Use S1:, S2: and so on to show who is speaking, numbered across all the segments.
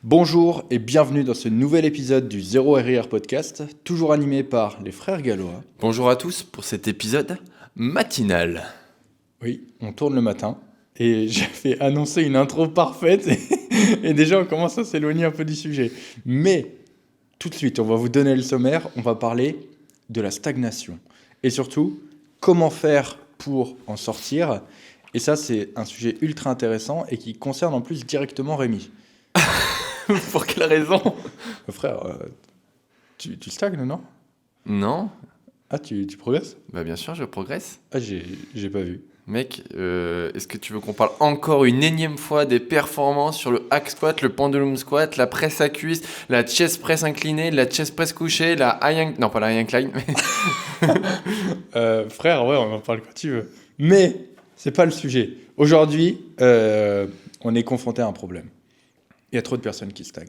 S1: Bonjour et bienvenue dans ce nouvel épisode du Zéro RIR Podcast, toujours animé par les frères Gallois.
S2: Bonjour à tous pour cet épisode matinal.
S1: Oui, on tourne le matin et j'ai fait annoncer une intro parfaite et déjà on commence à s'éloigner un peu du sujet. Mais tout de suite, on va vous donner le sommaire, on va parler de la stagnation et surtout comment faire pour en sortir. Et ça, c'est un sujet ultra intéressant et qui concerne en plus directement Rémi.
S2: Pour quelle raison?
S1: Frère, tu stagnes, non?
S2: Non?
S1: Ah, tu progresses?
S2: Bah bien sûr, je progresse.
S1: Ah, j'ai pas vu.
S2: Mec, est-ce que tu veux qu'on parle encore une énième fois des performances sur le hack squat, le pendulum squat, la presse à cuisse, la chest press inclinée, la chest press couchée, la high non pas la high incline, mais
S1: Frère, ouais, on en parle quand tu veux. Mais c'est pas le sujet. Aujourd'hui, on est confronté à un problème. Il y a trop de personnes qui stagnent.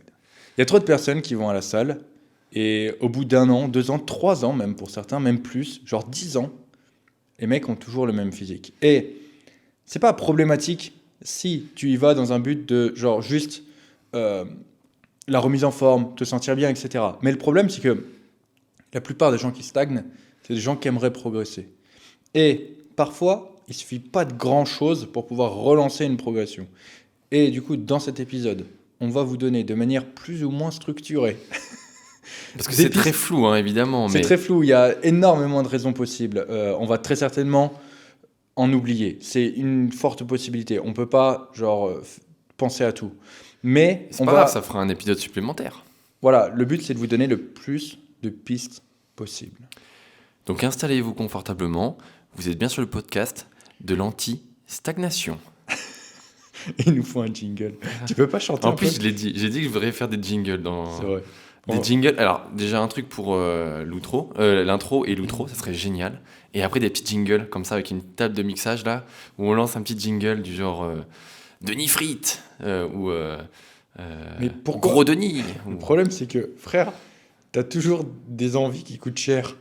S1: Il y a trop de personnes qui vont à la salle et au bout d'un an, 2 ans, 3 ans même pour certains, même plus, genre 10 ans, les mecs ont toujours le même physique. Et c'est pas problématique si tu y vas dans un but de genre juste la remise en forme, te sentir bien, etc. Mais le problème, c'est que la plupart des gens qui stagnent, c'est des gens qui aimeraient progresser. Et parfois, il suffit pas de grand-chose pour pouvoir relancer une progression. Et du coup, dans cet épisode, on va vous donner de manière plus ou moins structurée.
S2: parce que c'est très flou, hein, évidemment.
S1: C'est très flou, il y a énormément de raisons possibles. On va très certainement en oublier. C'est une forte possibilité. On peut pas, penser à tout. Mais
S2: c'est pas grave, ça fera un épisode supplémentaire.
S1: Voilà, le but, c'est de vous donner le plus de pistes possible.
S2: Donc installez-vous confortablement. Vous êtes bien sur le podcast de l'anti-stagnation.
S1: Il nous faut un jingle. Tu peux pas chanter
S2: En
S1: un
S2: plus,
S1: peu?
S2: je l'ai dit. J'ai dit que je voudrais faire des jingles dans.
S1: C'est vrai.
S2: Des jingles. Alors, déjà un truc pour l'intro et l'outro, ça serait génial. Et après, des petits jingles comme ça avec une table de mixage là, où on lance un petit jingle du genre Denis Frites ou
S1: Mais pourquoi
S2: Gros Denis.
S1: Le problème, c'est que, frère, t'as toujours des envies qui coûtent cher.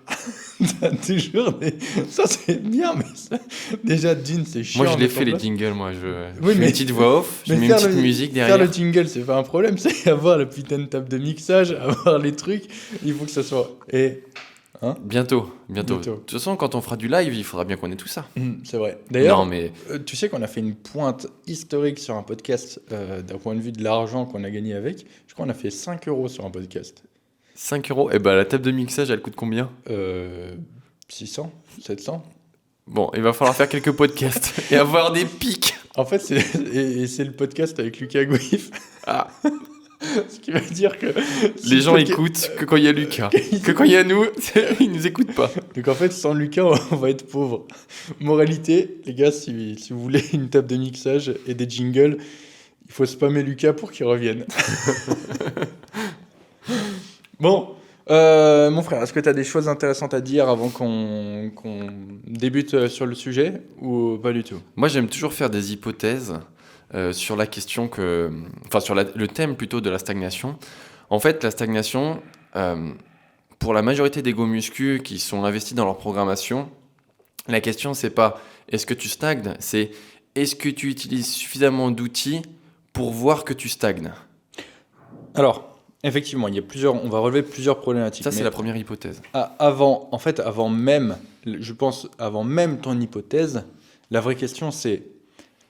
S1: T'as toujours des... Ça, c'est bien, mais ça... déjà, d'une, c'est chiant.
S2: Moi, je
S1: à
S2: les
S1: mettre en
S2: fais les
S1: place.
S2: jingles. Moi, je
S1: Oui,
S2: mets
S1: mais-
S2: une petite voix off, je
S1: Mais
S2: mets une
S1: faire
S2: petite musique derrière.
S1: Faire le jingle, c'est pas un problème, c'est avoir la putain de table de mixage, avoir les trucs. Il faut que ça soit... Et...
S2: Bientôt.
S1: Bientôt.
S2: De toute façon, quand on fera du live, il faudra bien qu'on ait tout ça.
S1: C'est vrai. D'ailleurs,
S2: Non, mais
S1: tu sais qu'on a fait une pointe historique sur un podcast d'un point de vue de l'argent qu'on a gagné avec. Je crois qu'on a fait 5 € sur un podcast.
S2: 5 €. Et ben, la table de mixage, elle coûte combien?
S1: 600, 700.
S2: Bon, il va falloir faire quelques podcasts et avoir des pics.
S1: En fait, c'est le podcast avec Lucas Gouif.
S2: Ah.
S1: Ce qui veut dire que...
S2: Les gens écoutent que quand il y a Lucas. Que quand il y a nous, ils nous écoutent pas.
S1: Donc en fait, sans Lucas, on va être pauvre. Moralité, les gars, si vous voulez une table de mixage et des jingles, il faut spammer Lucas pour qu'il revienne. Bon, mon frère, est-ce que tu as des choses intéressantes à dire avant qu'on débute sur le sujet ou pas du tout?
S2: Moi, j'aime toujours faire des hypothèses sur la question sur le thème plutôt de la stagnation. En fait, la stagnation, pour la majorité des go muscu qui sont investis dans leur programmation, la question, c'est pas est-ce que tu stagnes, c'est est-ce que tu utilises suffisamment d'outils pour voir que tu stagnes.
S1: Alors, effectivement, on va relever plusieurs problématiques.
S2: Ça, c'est
S1: mais
S2: la première hypothèse.
S1: avant même ton hypothèse, la vraie question c'est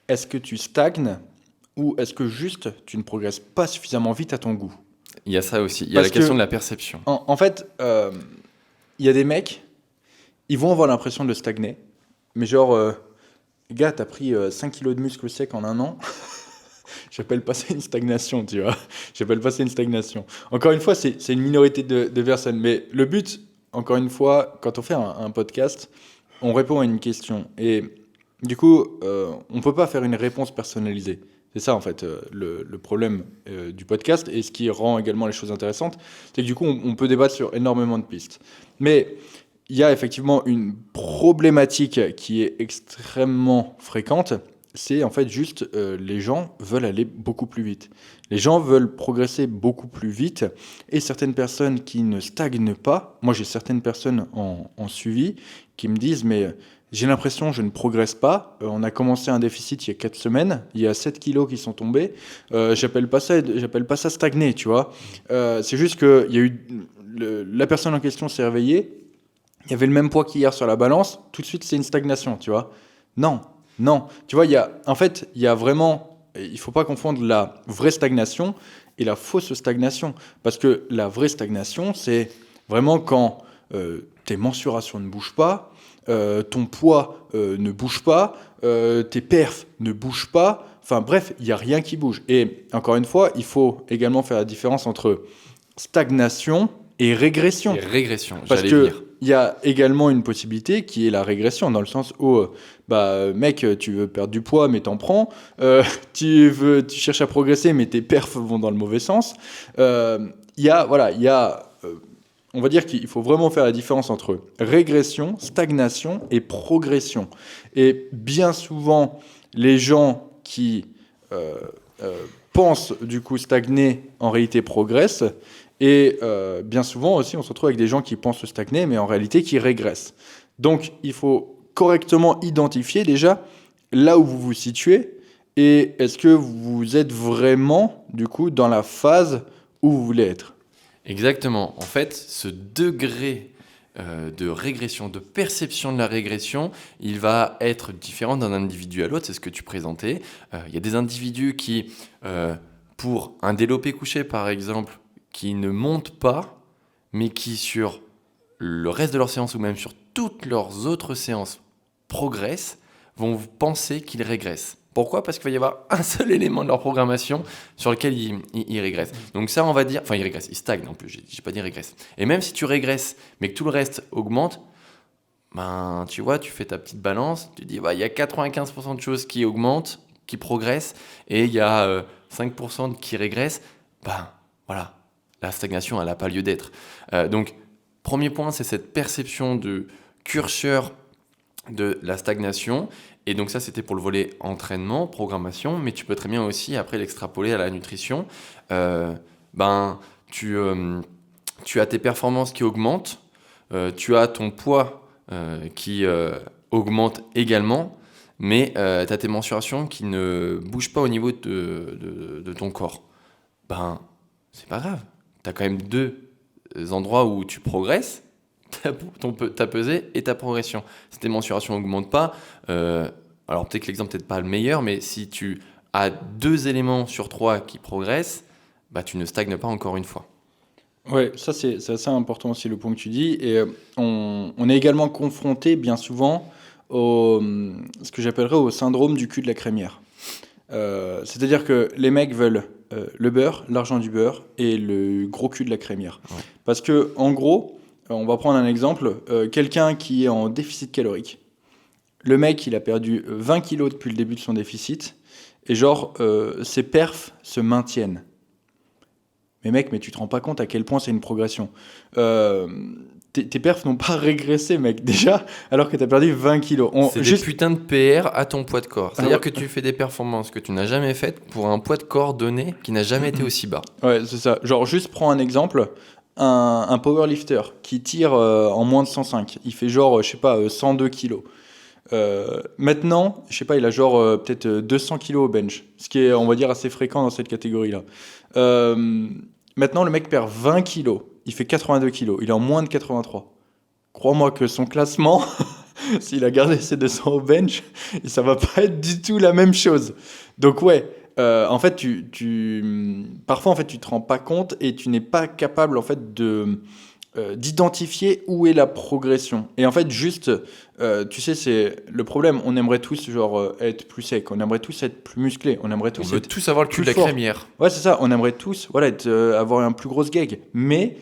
S1: est-ce que tu stagnes ou est-ce que juste tu ne progresses pas suffisamment vite à ton goût?
S2: Il y a ça aussi. Il y a
S1: Parce
S2: la question
S1: que-
S2: de la perception.
S1: En fait, il y a des mecs, ils vont avoir l'impression de stagner, mais genre, gars, t'as pris 5 kilos de muscle sec en un an. J'appelle pas ça une stagnation, tu vois. J'appelle pas ça une stagnation. Encore une fois, c'est une minorité de personnes. Mais le but, encore une fois, quand on fait un podcast, on répond à une question. Et du coup, on peut pas faire une réponse personnalisée. C'est ça, en fait, le problème du podcast. Et ce qui rend également les choses intéressantes, c'est que du coup, on peut débattre sur énormément de pistes. Mais il y a effectivement une problématique qui est extrêmement fréquente. c'est en fait juste les gens veulent aller beaucoup plus vite. Les gens veulent progresser beaucoup plus vite et certaines personnes qui ne stagnent pas, moi j'ai certaines personnes en suivi qui me disent mais j'ai l'impression que je ne progresse pas. On a commencé un déficit il y a 4 semaines, il y a 7 kilos qui sont tombés. J'appelle pas ça stagner, tu vois. C'est juste que il y a eu la personne en question s'est réveillée, il y avait le même poids qu'hier sur la balance, tout de suite c'est une stagnation, tu vois. Non, non. Tu vois, en fait, il y a vraiment, il faut pas confondre la vraie stagnation et la fausse stagnation. Parce que la vraie stagnation, c'est vraiment quand tes mensurations ne bougent pas, ton poids ne bouge pas, tes perfs ne bougent pas. Enfin bref, il n'y a rien qui bouge. Et encore une fois, il faut également faire la différence entre stagnation et régression.
S2: Et régression,
S1: Parce
S2: j'allais
S1: que
S2: venir.
S1: il y a également une possibilité qui est la régression, dans le sens où, mec, tu veux perdre du poids, mais t'en prends. Tu cherches à progresser, mais tes perfs vont dans le mauvais sens. On va dire qu'il faut vraiment faire la différence entre régression, stagnation et progression. Et bien souvent, les gens qui pensent du coup stagner, en réalité progressent. Et bien souvent aussi, on se retrouve avec des gens qui pensent stagner, mais en réalité qui régressent. Donc, il faut correctement identifier déjà là où vous vous situez et est-ce que vous êtes vraiment, du coup, dans la phase où vous voulez être.
S2: Exactement. En fait, ce degré de régression, de perception de la régression, il va être différent d'un individu à l'autre. C'est ce que tu présentais. Il y a des individus qui, pour un développé couché par exemple, qui ne montent pas, mais qui sur le reste de leur séance ou même sur toutes leurs autres séances progressent, vont penser qu'ils régressent. Pourquoi ? Parce qu'il va y avoir un seul élément de leur programmation sur lequel ils régressent. Donc ça, on va dire... Enfin, ils régressent, ils stagnent en plus, j'ai pas dit régressent. Et même si tu régresses, mais que tout le reste augmente, ben, tu vois, tu fais ta petite balance, tu dis, bah, il y a 95% de choses qui augmentent, qui progressent, et il y a 5% qui régressent. Ben, voilà, la stagnation, elle n'a pas lieu d'être. Donc, premier point, c'est cette perception de curseur de la stagnation. Et donc ça, c'était pour le volet entraînement, programmation, mais tu peux très bien aussi après l'extrapoler à la nutrition. Tu as tes performances qui augmentent, tu as ton poids qui augmente également, mais tu as tes mensurations qui ne bougent pas au niveau de ton corps. C'est pas grave. Tu as quand même deux endroits où tu progresses, ta pesée et ta progression. Si tes mensurations n'augmentent pas, alors peut-être que l'exemple n'est peut-être pas le meilleur, mais si tu as 2 éléments sur 3 qui progressent, bah, tu ne stagnes pas encore une fois.
S1: Ouais, ça c'est assez important aussi le point que tu dis. Et on est également confronté bien souvent ce que j'appellerais au syndrome du cul de la crémière. C'est-à-dire que les mecs veulent le beurre, l'argent du beurre et le gros cul de la crémière.
S2: Ouais.
S1: Parce que en gros, on va prendre un exemple, quelqu'un qui est en déficit calorique. Le mec, il a perdu 20 kilos depuis le début de son déficit et genre ses perfs se maintiennent. Mais mec, mais tu te rends pas compte à quel point c'est une progression. Tes perfs n'ont pas régressé, mec, déjà, alors que tu as perdu 20 kilos.
S2: C'est des putains de PR à ton poids de corps. C'est-à-dire que tu fais des performances que tu n'as jamais faites pour un poids de corps donné qui n'a jamais été aussi bas.
S1: Ouais, c'est ça. Genre, juste prends un exemple. Un powerlifter qui tire en moins de 105. Il fait genre, je sais pas, 102 kilos. Maintenant, je sais pas, il a genre peut-être 200 kilos au bench. Ce qui est, on va dire, assez fréquent dans cette catégorie-là. Maintenant, le mec perd 20 kilos. Il fait 82 kilos. Il est en moins de 83. Crois-moi que son classement, s'il a gardé ses 200 au bench, ça va pas être du tout la même chose. Donc ouais, en fait, parfois en fait, tu te rends pas compte et tu n'es pas capable en fait d'identifier où est la progression. Et en fait, juste, tu sais, c'est le problème. On aimerait tous genre être plus sec, on aimerait tous être plus musclés, on aimerait
S2: On
S1: tous
S2: veut
S1: être
S2: tous avoir le cul de la
S1: fort.
S2: crémière.
S1: Ouais, c'est ça. On aimerait tous, voilà, avoir un plus grosse gag. Mais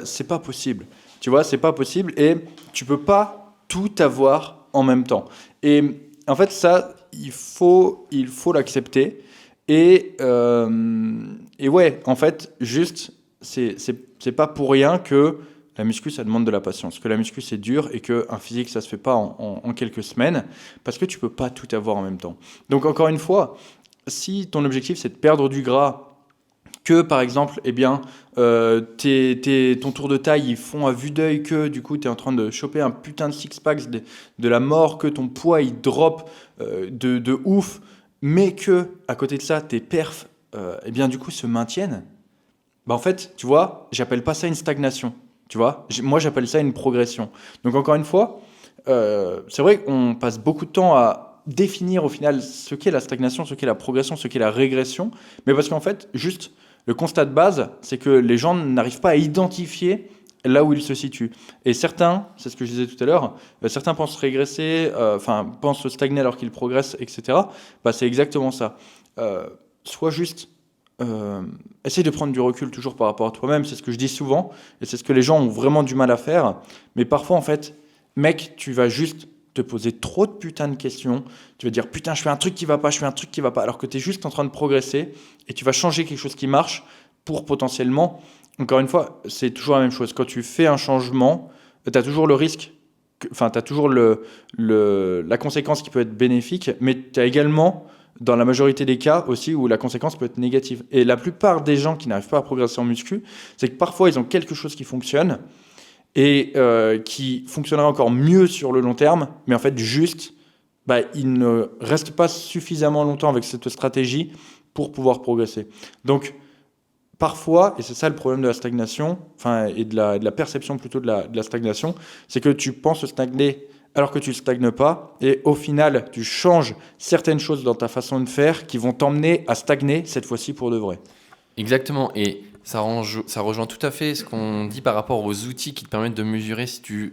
S1: c'est pas possible. Tu vois, c'est pas possible et tu peux pas tout avoir en même temps. Et en fait, ça, il faut l'accepter. Et ouais, en fait, juste, c'est pas pour rien que la muscu, ça demande de la patience. Que la muscu, c'est dur et qu'un physique, ça se fait pas en quelques semaines parce que tu peux pas tout avoir en même temps. Donc, encore une fois, si ton objectif, c'est de perdre du gras, que par exemple, eh bien, ton tour de taille, ils font à vue d'œil que du coup, tu es en train de choper un putain de six-pack de la mort, que ton poids, il drop de ouf, mais que à côté de ça, tes perfs, eh bien, du coup, se maintiennent. Bah, en fait, tu vois, j'appelle pas ça une stagnation. Tu vois, moi, j'appelle ça une progression. Donc, encore une fois, c'est vrai qu'on passe beaucoup de temps à définir au final ce qu'est la stagnation, ce qu'est la progression, ce qu'est la régression, mais parce qu'en fait, juste le constat de base, c'est que les gens n'arrivent pas à identifier là où ils se situent. Et certains, c'est ce que je disais tout à l'heure, certains pensent régresser, pensent stagner alors qu'ils progressent, etc. Bah, c'est exactement ça. Sois juste, essaye de prendre du recul toujours par rapport à toi-même, c'est ce que je dis souvent, et c'est ce que les gens ont vraiment du mal à faire. Mais parfois, en fait, mec, tu vas juste te poser trop de putain de questions. Tu vas dire, putain, je fais un truc qui va pas, alors que tu es juste en train de progresser et tu vas changer quelque chose qui marche pour potentiellement. Encore une fois, c'est toujours la même chose. Quand tu fais un changement, tu as toujours le risque, tu as toujours la conséquence qui peut être bénéfique, mais tu as également, dans la majorité des cas aussi, où la conséquence peut être négative. Et la plupart des gens qui n'arrivent pas à progresser en muscu, c'est que parfois ils ont quelque chose qui fonctionne, et qui fonctionnera encore mieux sur le long terme, mais en fait juste, il ne reste pas suffisamment longtemps avec cette stratégie pour pouvoir progresser. Donc parfois, et c'est ça le problème de la stagnation, et de la perception plutôt de la stagnation, c'est que tu penses stagner alors que tu ne stagnes pas, et au final, tu changes certaines choses dans ta façon de faire qui vont t'emmener à stagner cette fois-ci pour de vrai.
S2: Exactement, et ça rejoint tout à fait ce qu'on dit par rapport aux outils qui te permettent de mesurer si tu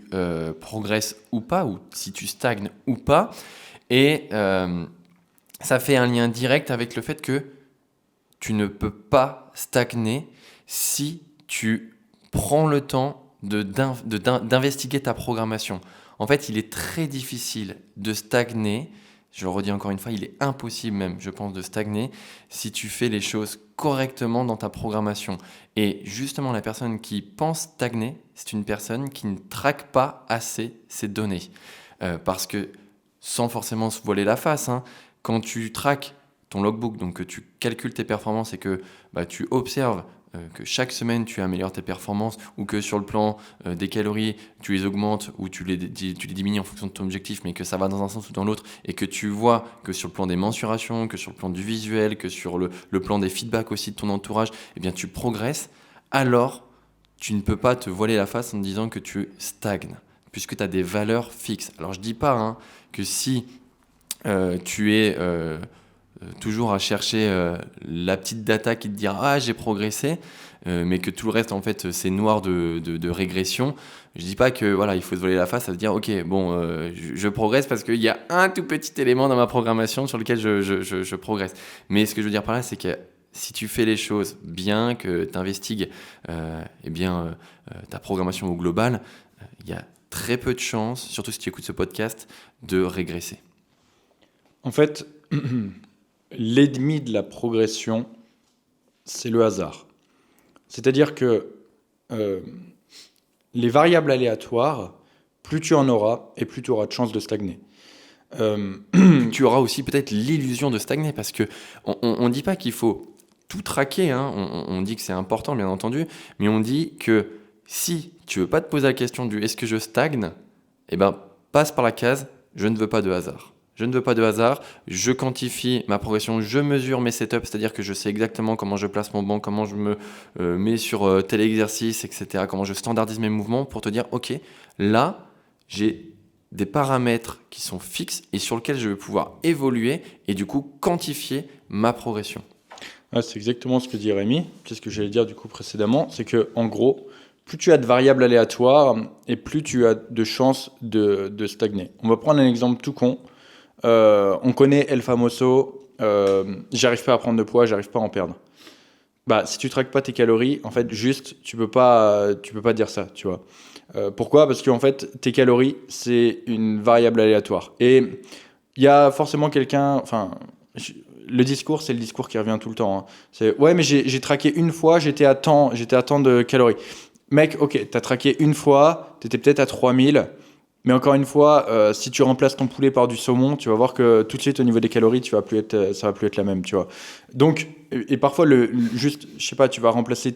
S2: progresses ou pas, ou si tu stagnes ou pas. Et ça fait un lien direct avec le fait que tu ne peux pas stagner si tu prends le temps d'investiguer ta programmation. En fait, il est très difficile de stagner. Je le redis encore une fois, il est impossible même, je pense, de stagner si tu fais les choses correctement dans ta programmation. Et justement, la personne qui pense stagner, c'est une personne qui ne traque pas assez ses données. Parce que, sans forcément se voiler la face, quand tu traques ton logbook, donc que tu calcules tes performances et que tu observes que chaque semaine tu améliores tes performances ou que sur le plan des calories tu les augmentes ou tu les diminues en fonction de ton objectif, mais que ça va dans un sens ou dans l'autre, et que tu vois que sur le plan des mensurations, que sur le plan du visuel, que sur le plan des feedbacks aussi de ton entourage, eh bien tu progresses, alors tu ne peux pas te voiler la face en te disant que tu stagnes, puisque tu as des valeurs fixes. Alors je dis pas que si tu es toujours à chercher la petite data qui te dira « Ah, j'ai progressé », mais que tout le reste, en fait, c'est noir de régression. Je dis pas que voilà, il faut se voiler la face à se dire « Ok, bon, je progresse parce qu'il y a un tout petit élément dans ma programmation sur lequel je progresse ». Mais ce que je veux dire par là, c'est que si tu fais les choses bien, que tu investigues ta programmation au global, il y a très peu de chances, surtout si tu écoutes ce podcast, de régresser.
S1: En fait, l'ennemi de la progression, c'est le hasard. C'est-à-dire que les variables aléatoires, plus tu en auras, et plus tu auras de chances de stagner.
S2: Tu auras aussi peut-être l'illusion de stagner, parce que on dit pas qu'il faut tout traquer, on dit que c'est important, bien entendu, mais on dit que si tu veux pas te poser la question du « est-ce que je stagne ?», passe par la case « je ne veux pas de hasard ». Je ne veux pas de hasard, je quantifie ma progression, je mesure mes setups, c'est-à-dire que je sais exactement comment je place mon banc, comment je me mets sur tel exercice, etc., comment je standardise mes mouvements pour te dire, ok, là, j'ai des paramètres qui sont fixes et sur lesquels je vais pouvoir évoluer et du coup quantifier ma progression.
S1: Ouais, c'est exactement ce que dit Rémi, c'est ce que j'allais dire du coup précédemment, c'est que en gros, plus tu as de variables aléatoires et plus tu as de chances de stagner. On va prendre un exemple tout con. On connaît El Famoso, j'arrive pas à prendre de poids, j'arrive pas à en perdre. Si tu traques pas tes calories, en fait, juste, tu peux pas dire ça, tu vois. Pourquoi ? Parce qu'en fait, tes calories, c'est une variable aléatoire. Et il y a forcément quelqu'un, le discours, c'est le discours qui revient tout le temps. C'est ouais, mais j'ai traqué une fois, j'étais à tant de calories. mec, ok, t'as traqué une fois, t'étais peut-être à 3000, mais encore une fois, si tu remplaces ton poulet par du saumon, tu vas voir que tout de suite au niveau des calories, ça va plus être la même, tu vois. Donc, et parfois, juste, je sais pas, tu vas remplacer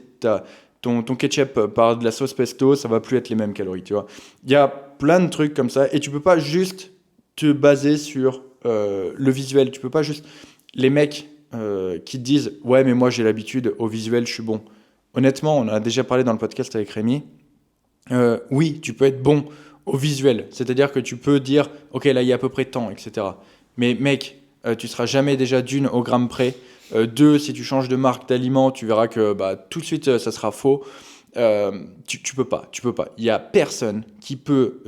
S1: ton ketchup par de la sauce pesto, ça va plus être les mêmes calories, tu vois. Il y a plein de trucs comme ça, et tu peux pas juste te baser sur le visuel. Tu peux pas juste les mecs qui te disent ouais, mais moi j'ai l'habitude au visuel, je suis bon. Honnêtement, on en a déjà parlé dans le podcast avec Rémi. Oui, tu peux être bon au visuel, c'est-à-dire que tu peux dire ok, là il y a à peu près tant, etc. Mais mec, tu seras jamais déjà d'une au gramme près. Deux, si tu changes de marque d'aliment, tu verras que bah, tout de suite ça sera faux. Tu peux pas, tu peux pas. Il y a personne qui peut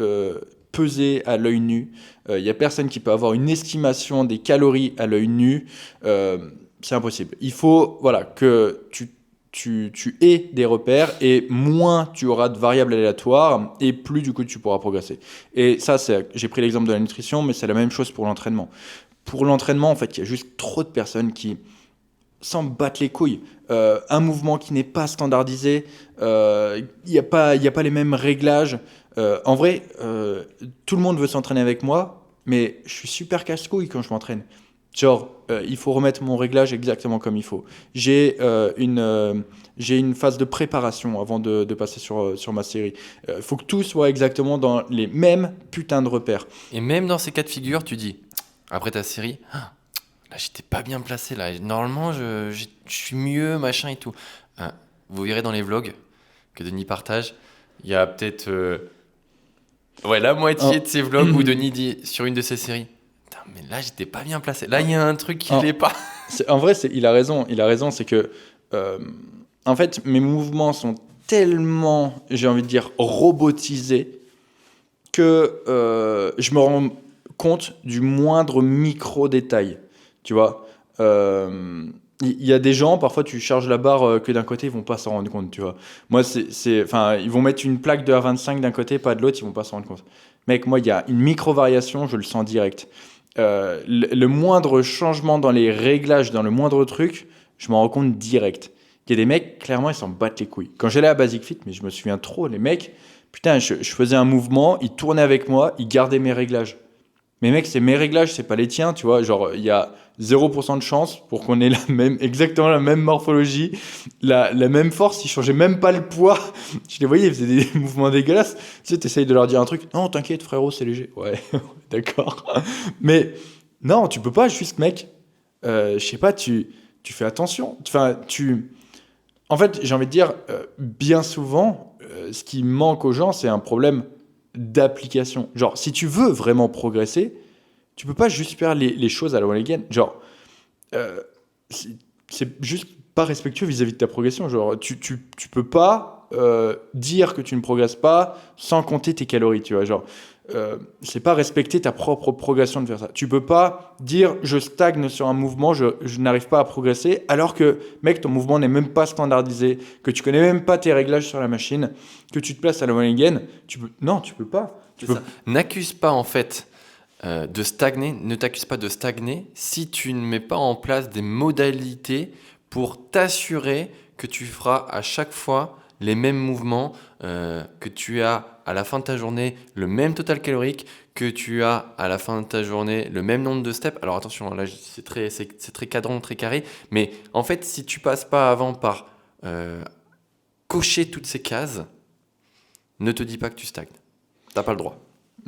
S1: peser à l'œil nu. Il y a personne qui peut avoir une estimation des calories à l'œil nu. C'est impossible. Il faut voilà que tu aies des repères et moins tu auras de variables aléatoires et plus du coup tu pourras progresser. Et ça, j'ai pris l'exemple de la nutrition, mais c'est la même chose pour l'entraînement. Pour l'entraînement, en fait, il y a juste trop de personnes qui s'en battent les couilles. Un mouvement qui n'est pas standardisé, il n'y a pas les mêmes réglages. En vrai, tout le monde veut s'entraîner avec moi, mais je suis super casse-couille quand je m'entraîne. Genre, il faut remettre mon réglage exactement comme il faut. J'ai une phase de préparation avant de passer sur ma série. Il faut que tout soit exactement dans les mêmes putains de repères.
S2: Et même dans ces cas de figure, tu dis, après ta série, ah, là j'étais pas bien placé, là. Normalement, je suis mieux, machin et tout. Vous verrez dans les vlogs que Denis partage, il y a peut-être la moitié de ces vlogs où Denis dit sur une de ses séries, putain, mais là j'étais pas bien placé. Là il y a un truc qui l'est pas.
S1: En vrai, il a raison, c'est que en fait, mes mouvements sont tellement, j'ai envie de dire, robotisés que je me rends compte du moindre micro-détail. Tu vois, il y a des gens, parfois tu charges la barre que d'un côté, ils vont pas s'en rendre compte, tu vois. Moi, ils vont mettre une plaque de A25 d'un côté, pas de l'autre, ils vont pas s'en rendre compte. Mec, moi, il y a une micro-variation, je le sens direct. Le moindre changement dans les réglages, dans le moindre truc, je m'en rends compte direct. Il y a des mecs, clairement, ils s'en battent les couilles. Quand j'allais à Basic Fit, mais je me souviens trop, les mecs, putain, je faisais un mouvement, ils tournaient avec moi, ils gardaient mes réglages. Mais mec, c'est mes réglages, c'est pas les tiens, tu vois. Genre, il y a 0% de chance pour qu'on ait exactement la même morphologie, la même force. Ils changeaient même pas le poids. Je les voyais, ils faisaient des mouvements dégueulasses. Tu sais, t'essayes de leur dire un truc. Non, t'inquiète, frérot, c'est léger. Ouais, d'accord. Mais non, tu peux pas juste, mec. Je sais pas, tu fais attention. Enfin, En fait, j'ai envie de dire, bien souvent, ce qui manque aux gens, c'est un problème d'application. Genre, si tu veux vraiment progresser, tu peux pas juste faire les choses à la one again. Genre, c'est juste pas respectueux vis-à-vis de ta progression. Genre, tu peux pas dire que tu ne progresses pas sans compter tes calories, tu vois. Genre, c'est pas respecter ta propre progression de faire ça. Tu peux pas dire je stagne sur un mouvement, je n'arrive pas à progresser, alors que, mec, ton mouvement n'est même pas standardisé, que tu connais même pas tes réglages sur la machine, que tu te places à la one again. Non, tu peux pas.
S2: N'accuse pas en fait de stagner, ne t'accuse pas de stagner si tu ne mets pas en place des modalités pour t'assurer que tu feras à chaque fois les mêmes mouvements, que tu as à la fin de ta journée le même total calorique, que tu as à la fin de ta journée le même nombre de steps. Alors attention, là c'est très cadran, très carré, mais en fait si tu passes pas avant par cocher toutes ces cases, ne te dis pas que tu stagnes. T'as pas le droit.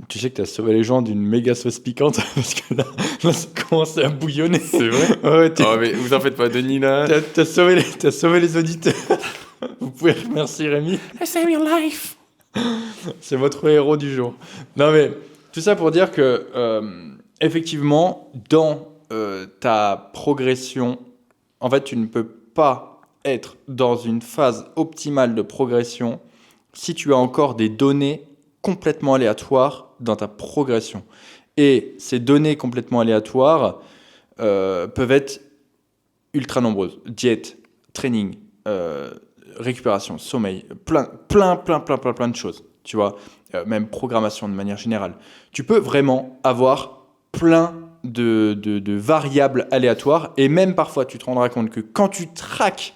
S1: Tu sais que tu as sauvé les gens d'une méga sauce piquante parce que là ça commence à bouillonner.
S2: C'est vrai.
S1: Ouais,
S2: oh mais vous en faites pas, Denis, là.
S1: T'as sauvé les auditeurs. Vous pouvez remercier Rémi.
S2: I save your life.
S1: C'est votre héros du jour. Non mais tout ça pour dire que effectivement dans ta progression, en fait tu ne peux pas être dans une phase optimale de progression si tu as encore des données complètement aléatoires dans ta progression. Et ces données complètement aléatoires peuvent être ultra nombreuses. Diète, training, récupération, sommeil, plein de choses, tu vois, même programmation de manière générale. Tu peux vraiment avoir plein de variables aléatoires et même parfois tu te rendras compte que quand tu traques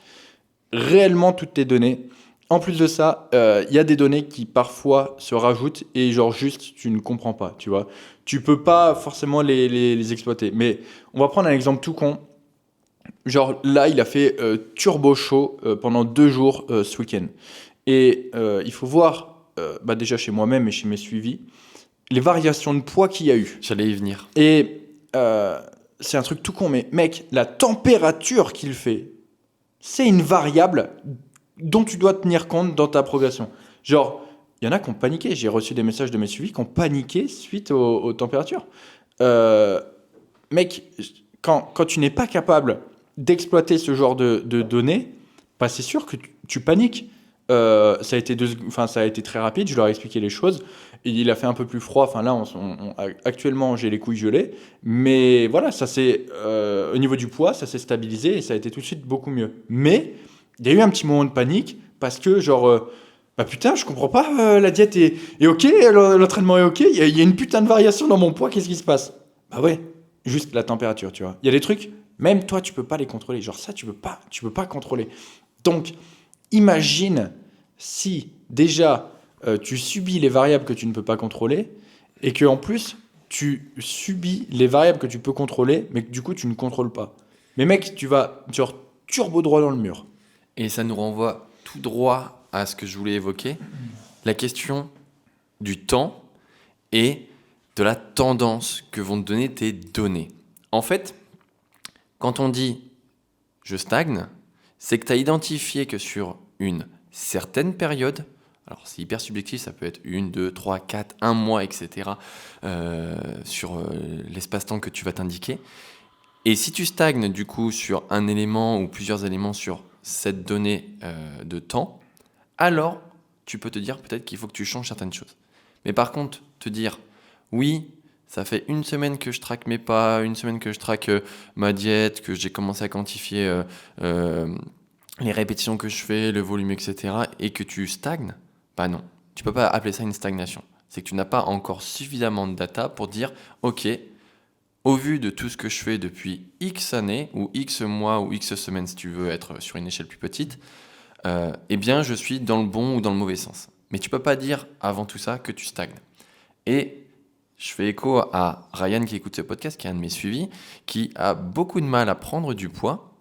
S1: réellement toutes tes données, En plus de ça, il y a des données qui parfois se rajoutent et genre juste tu ne comprends pas, tu vois. Tu peux pas forcément les exploiter. Mais on va prendre un exemple tout con. Genre là, il a fait turbo chaud pendant 2 jours ce week-end. Et il faut voir, bah déjà chez moi-même et chez mes suivis, les variations de poids qu'il y a eu.
S2: J'allais y venir.
S1: Et c'est un truc tout con, mais mec, la température qu'il fait, c'est une variable dont tu dois tenir compte dans ta progression. Genre, il y en a qui ont paniqué. J'ai reçu des messages de mes suivis qui ont paniqué suite aux températures. Euh, Mec, quand tu n'es pas capable d'exploiter ce genre de données, bah c'est sûr que tu paniques. Ça a été très rapide, je leur ai expliqué les choses. Il a fait un peu plus froid. Enfin là, actuellement, j'ai les couilles gelées. Mais voilà, au niveau du poids, ça s'est stabilisé et ça a été tout de suite beaucoup mieux. Mais il y a eu un petit moment de panique parce que bah putain, je comprends pas, la diète est ok, l'entraînement est ok, il y a une putain de variation dans mon poids, qu'est-ce qui se passe? Bah ouais, juste la température, tu vois. Il y a des trucs, même toi, tu peux pas les contrôler. Genre ça, tu peux pas contrôler. Donc, imagine si déjà tu subis les variables que tu ne peux pas contrôler et que en plus tu subis les variables que tu peux contrôler, mais que du coup tu ne contrôles pas. Mais mec, tu vas genre turbo droit dans le mur.
S2: Et ça nous renvoie tout droit à ce que je voulais évoquer, la question du temps et de la tendance que vont te donner tes données. En fait, quand on dit je stagne, c'est que tu as identifié que sur une certaine période, alors c'est hyper subjectif, ça peut être 1, 2, 3, 4, 1 mois, etc., sur l'espace-temps que tu vas t'indiquer. Et si tu stagnes du coup sur un élément ou plusieurs éléments sur cette donnée de temps, alors tu peux te dire peut-être qu'il faut que tu changes certaines choses. Mais par contre, te dire oui, ça fait 1 semaine que je traque mes pas, 1 semaine que je traque ma diète, que j'ai commencé à quantifier les répétitions que je fais, le volume, etc., et que tu stagnes, bah non, tu peux pas appeler ça une stagnation. C'est que tu n'as pas encore suffisamment de data pour dire ok, au vu de tout ce que je fais depuis X années, ou X mois, ou X semaines, si tu veux être sur une échelle plus petite, eh bien, je suis dans le bon ou dans le mauvais sens. Mais tu peux pas dire avant tout ça que tu stagnes. Et je fais écho à Ryan qui écoute ce podcast, qui est un de mes suivis, qui a beaucoup de mal à prendre du poids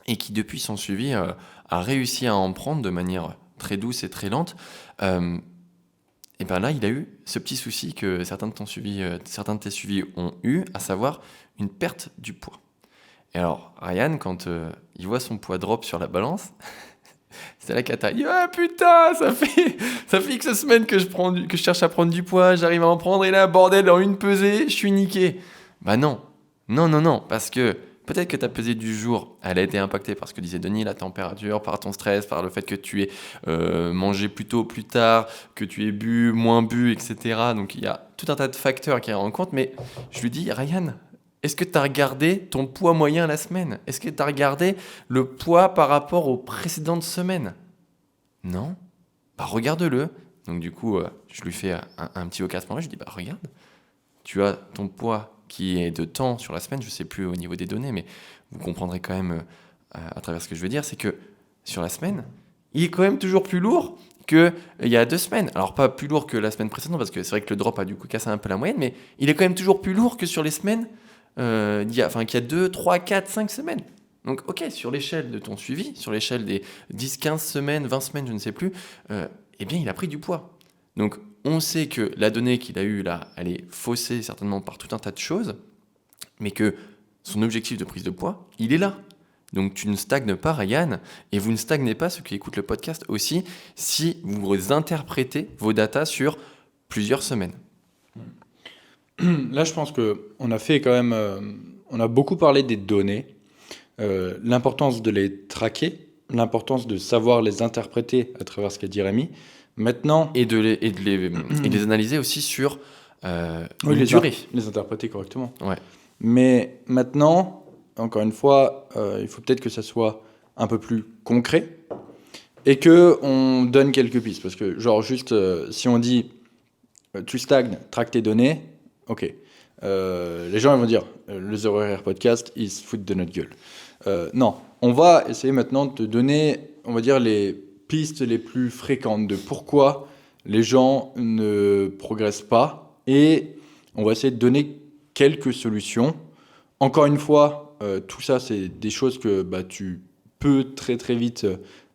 S2: et qui, depuis son suivi, a réussi à en prendre de manière très douce et très lente. Et bien là, il a eu ce petit souci que certains de tes suivis ont eu, à savoir une perte du poids. Et alors, Ryan, quand il voit son poids drop sur la balance, c'est la cata. Il dit, ah putain, ça fait X semaines que je cherche à prendre du poids, j'arrive à en prendre, et là, bordel, en une pesée, je suis niqué. Bah non, parce que peut-être que ta pesée du jour, elle a été impactée par ce que disait Denis, la température, par ton stress, par le fait que tu aies mangé plus tôt, plus tard, que tu aies bu, moins bu, etc. Donc il y a tout un tas de facteurs qui rentrent en compte, mais je lui dis, Ryan, est-ce que tu as regardé ton poids moyen la semaine? Est-ce que tu as regardé le poids par rapport aux précédentes semaines? Non? Bah regarde-le. Donc du coup, je lui fais un petit vocable à ce moment-là, je lui dis, bah regarde, tu as ton poids qui est de temps sur la semaine, je ne sais plus au niveau des données, mais vous comprendrez quand même à travers ce que je veux dire, c'est que sur la semaine, il est quand même toujours plus lourd qu'il y a 2 semaines. Alors pas plus lourd que la semaine précédente, parce que c'est vrai que le drop a du coup cassé un peu la moyenne, mais il est quand même toujours plus lourd que sur les semaines qu'il y a 2, 3, 4, 5 semaines. Donc ok, sur l'échelle de ton suivi, sur l'échelle des 10, 15 semaines, 20 semaines, je ne sais plus, eh bien il a pris du poids. Donc on sait que la donnée qu'il a eue là, elle est faussée certainement par tout un tas de choses, mais que son objectif de prise de poids, il est là. Donc tu ne stagnes pas, Ryan, et vous ne stagnez pas, ceux qui écoutent le podcast aussi, si vous interprétez vos datas sur plusieurs semaines.
S1: Là, je pense qu'on a fait quand même, on a beaucoup parlé des données, l'importance de les traquer, l'importance de savoir les interpréter à travers ce qu'a dit Rémi. Maintenant,
S2: Et de les analyser aussi sur une durée.
S1: Les interpréter correctement.
S2: Ouais.
S1: Mais maintenant, encore une fois, il faut peut-être que ça soit un peu plus concret et que on donne quelques pistes. Parce que, genre, juste, si on dit tu stagnes, traque tes données, ok. Les gens ils vont dire le Zero Error Podcast, ils se foutent de notre gueule. Non, on va essayer maintenant de te donner, on va dire, les pistes les plus fréquentes de pourquoi les gens ne progressent pas et on va essayer de donner quelques solutions. Encore une fois, tout ça, c'est des choses que tu peux très très vite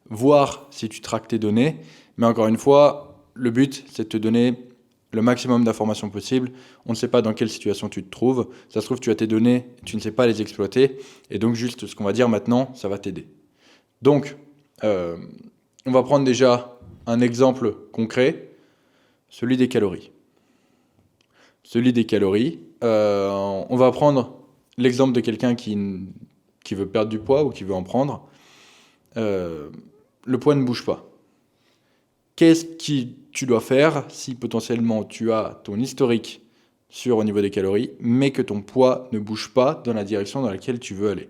S1: voir si tu traques tes données. Mais encore une fois, le but, c'est de te donner le maximum d'informations possible. On ne sait pas dans quelle situation tu te trouves. Ça se trouve, tu as tes données, tu ne sais pas les exploiter. Et donc, juste ce qu'on va dire maintenant, ça va t'aider. Donc, on va prendre déjà un exemple concret, celui des calories. Celui des calories, on va prendre l'exemple de quelqu'un qui veut perdre du poids ou qui veut en prendre. Le poids ne bouge pas. Qu'est-ce que tu dois faire si potentiellement tu as ton historique au niveau des calories, mais que ton poids ne bouge pas dans la direction dans laquelle tu veux aller?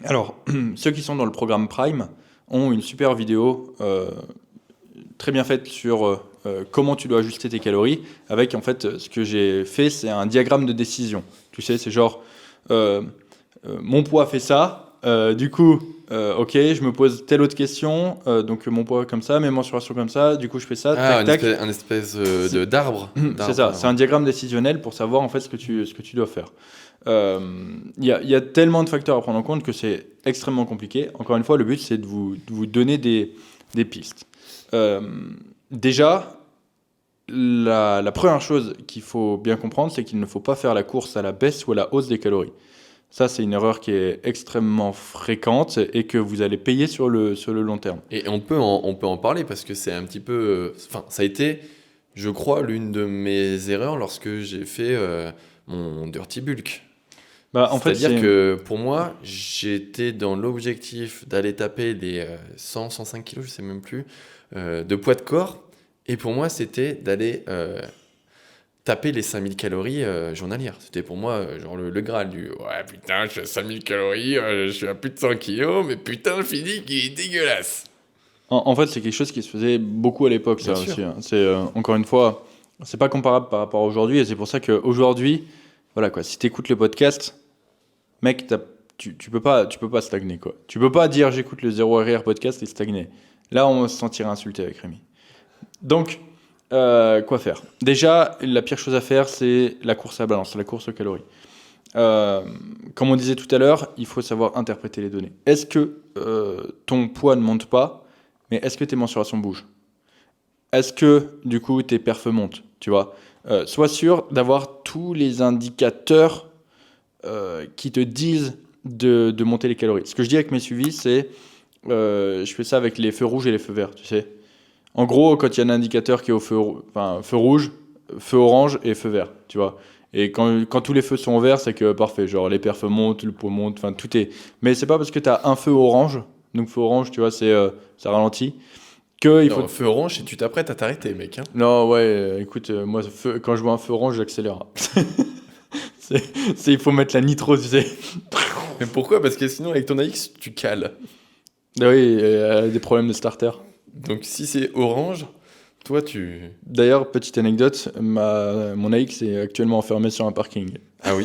S1: Alors, ceux qui sont dans le programme Prime ont une super vidéo très bien faite sur comment tu dois ajuster tes calories. Avec, en fait, ce que j'ai fait, c'est un diagramme de décision. Tu sais, c'est genre, mon poids fait ça, du coup, ok, je me pose telle autre question, donc mon poids comme ça, mes mensurations comme ça, du coup je fais ça, tac, tac.
S2: Un espèce d'arbre.
S1: C'est ça, c'est un diagramme décisionnel pour savoir en fait ce que tu dois faire. Il y a tellement de facteurs à prendre en compte que c'est extrêmement compliqué. Encore une fois, le but c'est de vous donner des pistes. Déjà, la première chose qu'il faut bien comprendre, c'est qu'il ne faut pas faire la course à la baisse ou à la hausse des calories. Ça, c'est une erreur qui est extrêmement fréquente et que vous allez payer sur le long terme.
S2: Et on peut en parler parce que c'est un petit peu... Enfin, ça a été, je crois, l'une de mes erreurs lorsque j'ai fait mon Dirty Bulk. C'est-à-dire que pour moi, j'étais dans l'objectif d'aller taper les 100, 105 kilos, je ne sais même plus, de poids de corps. Et pour moi, c'était d'aller... taper les 5000 calories journalières. C'était pour moi genre le Graal du ouais putain je suis à 5000 calories, je suis à plus de 100 kilos, mais putain le physique il est dégueulasse.
S1: En fait, c'est quelque chose qui se faisait beaucoup à l'époque, ça aussi. Hein. C'est encore une fois, c'est pas comparable par rapport à aujourd'hui, et c'est pour ça qu'aujourd'hui, voilà quoi, si tu écoutes le podcast, mec, tu peux pas stagner quoi. Tu peux pas dire j'écoute le 0RR podcast et stagner. Là, on se sentirait insulté avec Rémi. Donc quoi faire? Déjà, la pire chose à faire, c'est la course à la balance, la course aux calories. Comme on disait tout à l'heure, il faut savoir interpréter les données. Est-ce que ton poids ne monte pas, mais est-ce que tes mensurations bougent? Est-ce que, du coup, tes perfs montent? Tu vois, sois sûr d'avoir tous les indicateurs qui te disent de monter les calories. Ce que je dis avec mes suivis, c'est je fais ça avec les feux rouges et les feux verts, tu sais. En gros, quand il y a un indicateur qui est au feu rouge, feu orange et feu vert, tu vois. Et quand tous les feux sont au vert, c'est que parfait, genre les perfs montent, le poids monte, enfin tout est. Mais c'est pas parce que tu as un feu orange, donc feu orange, tu vois, ça ralentit, que il faut.
S2: Non, feu orange et tu t'apprêtes à t'arrêter, mec. Hein.
S1: Non, ouais, écoute, moi, quand je vois un feu orange, j'accélère. Il faut mettre la nitro, tu sais.
S2: Mais pourquoi? Parce que sinon, avec ton AX, tu cales.
S1: Ah oui, des problèmes de starter.
S2: Donc si c'est orange, toi tu...
S1: D'ailleurs, petite anecdote, mon AX est actuellement enfermé sur un parking.
S2: Ah oui.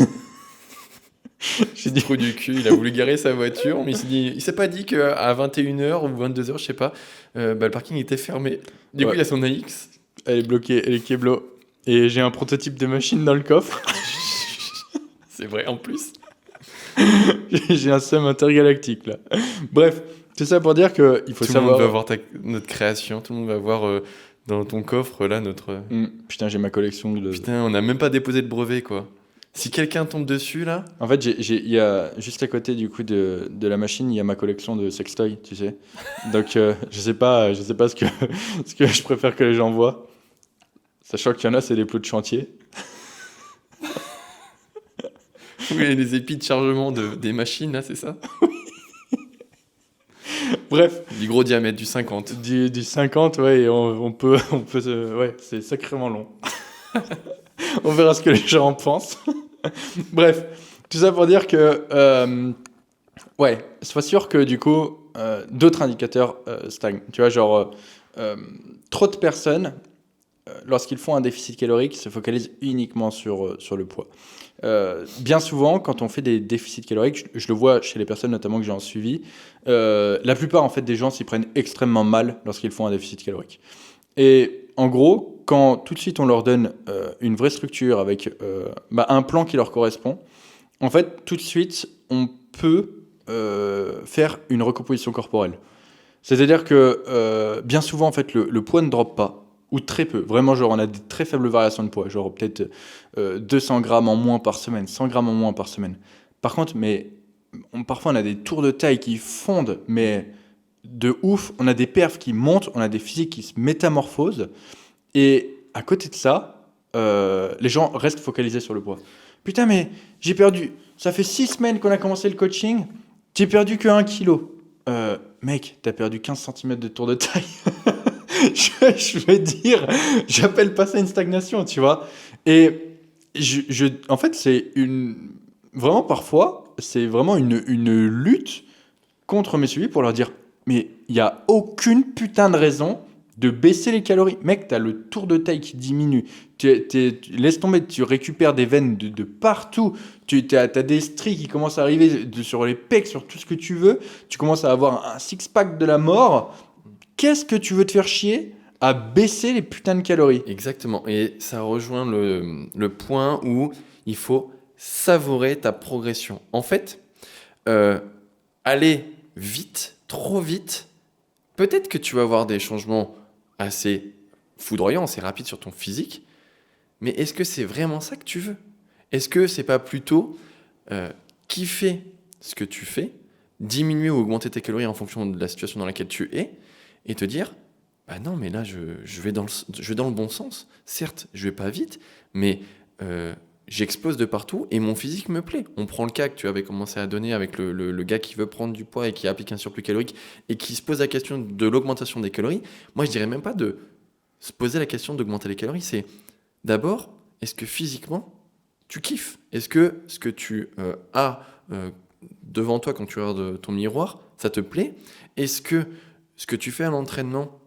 S2: J'ai dit trou du cul, il a voulu garer sa voiture, mais il s'est pas dit qu'à 21h ou 22h, je sais pas, le parking était fermé. Du coup, il a son AX.
S1: Elle est bloquée, elle est keblo. Et j'ai un prototype de machine dans le coffre.
S2: C'est vrai, en plus.
S1: J'ai un SEM intergalactique, là. Bref, c'est ça pour dire qu'il faut savoir...
S2: Tout le monde va voir notre création, tout le monde va voir dans ton coffre, là, notre...
S1: Putain, j'ai ma collection de...
S2: Putain, on n'a même pas déposé de brevet, quoi. Si quelqu'un tombe dessus, là...
S1: En fait, il y a juste à côté, du coup, de la machine, il y a ma collection de sextoys, tu sais. Donc, je sais pas ce que je préfère que les gens voient. Sachant qu'il y en a, c'est des plots de chantier.
S2: Oui, les épis de chargement des machines, là, c'est ça?
S1: Bref.
S2: Du gros diamètre, du 50.
S1: Du 50, ouais, et on peut ouais, c'est sacrément long. On verra ce que les gens en pensent. Bref, tout ça pour dire que, ouais, sois sûr que du coup, d'autres indicateurs stagnent. Tu vois, genre, trop de personnes lorsqu'ils font un déficit calorique, se focalisent uniquement sur le poids. Bien souvent, quand on fait des déficits caloriques, je le vois chez les personnes notamment que j'ai en suivi, la plupart en fait des gens s'y prennent extrêmement mal lorsqu'ils font un déficit calorique. Et en gros, quand tout de suite on leur donne une vraie structure avec un plan qui leur correspond, en fait, tout de suite, on peut faire une recomposition corporelle. C'est-à-dire que bien souvent, en fait, le poids ne drop pas, ou très peu. Vraiment, genre, on a des très faibles variations de poids, genre peut-être 200 grammes en moins par semaine, 100 grammes en moins par semaine. Par contre, parfois, on a des tours de taille qui fondent, mais de ouf. On a des perfs qui montent, on a des physiques qui se métamorphosent. Et à côté de ça, les gens restent focalisés sur le poids. Putain, mais j'ai perdu. Ça fait 6 semaines qu'on a commencé le coaching. J'ai perdu que 1 kilo. Mec, t'as perdu 15 centimètres de tour de taille. je veux dire, j'appelle pas ça une stagnation, tu vois. Et en fait, vraiment parfois, c'est vraiment une lutte contre mes suivis pour leur dire, mais il n'y a aucune putain de raison de baisser les calories. Mec, t'as le tour de taille qui diminue. Laisse tomber, tu récupères des veines de partout. T'as des stries qui commencent à arriver sur les pecs, sur tout ce que tu veux. Tu commences à avoir un six-pack de la mort. Qu'est-ce que tu veux te faire chier à baisser les putains de calories?
S2: Exactement. Et ça rejoint le point où il faut savourer ta progression. En fait, aller vite, trop vite, peut-être que tu vas avoir des changements assez foudroyants, assez rapides sur ton physique, mais est-ce que c'est vraiment ça que tu veux? Est-ce que c'est pas plutôt kiffer ce que tu fais, diminuer ou augmenter tes calories en fonction de la situation dans laquelle tu es, et te dire, bah non, mais là, je vais dans le bon sens. Certes, je vais pas vite, mais j'explose de partout et mon physique me plaît. On prend le cas que tu avais commencé à donner avec le gars qui veut prendre du poids et qui applique un surplus calorique et qui se pose la question de l'augmentation des calories. Moi, je dirais même pas de se poser la question d'augmenter les calories. C'est d'abord, est-ce que physiquement, tu kiffes? Est-ce que ce que tu as devant toi quand tu regardes ton miroir, ça te plaît? Est-ce que ce que tu fais à l'entraînement,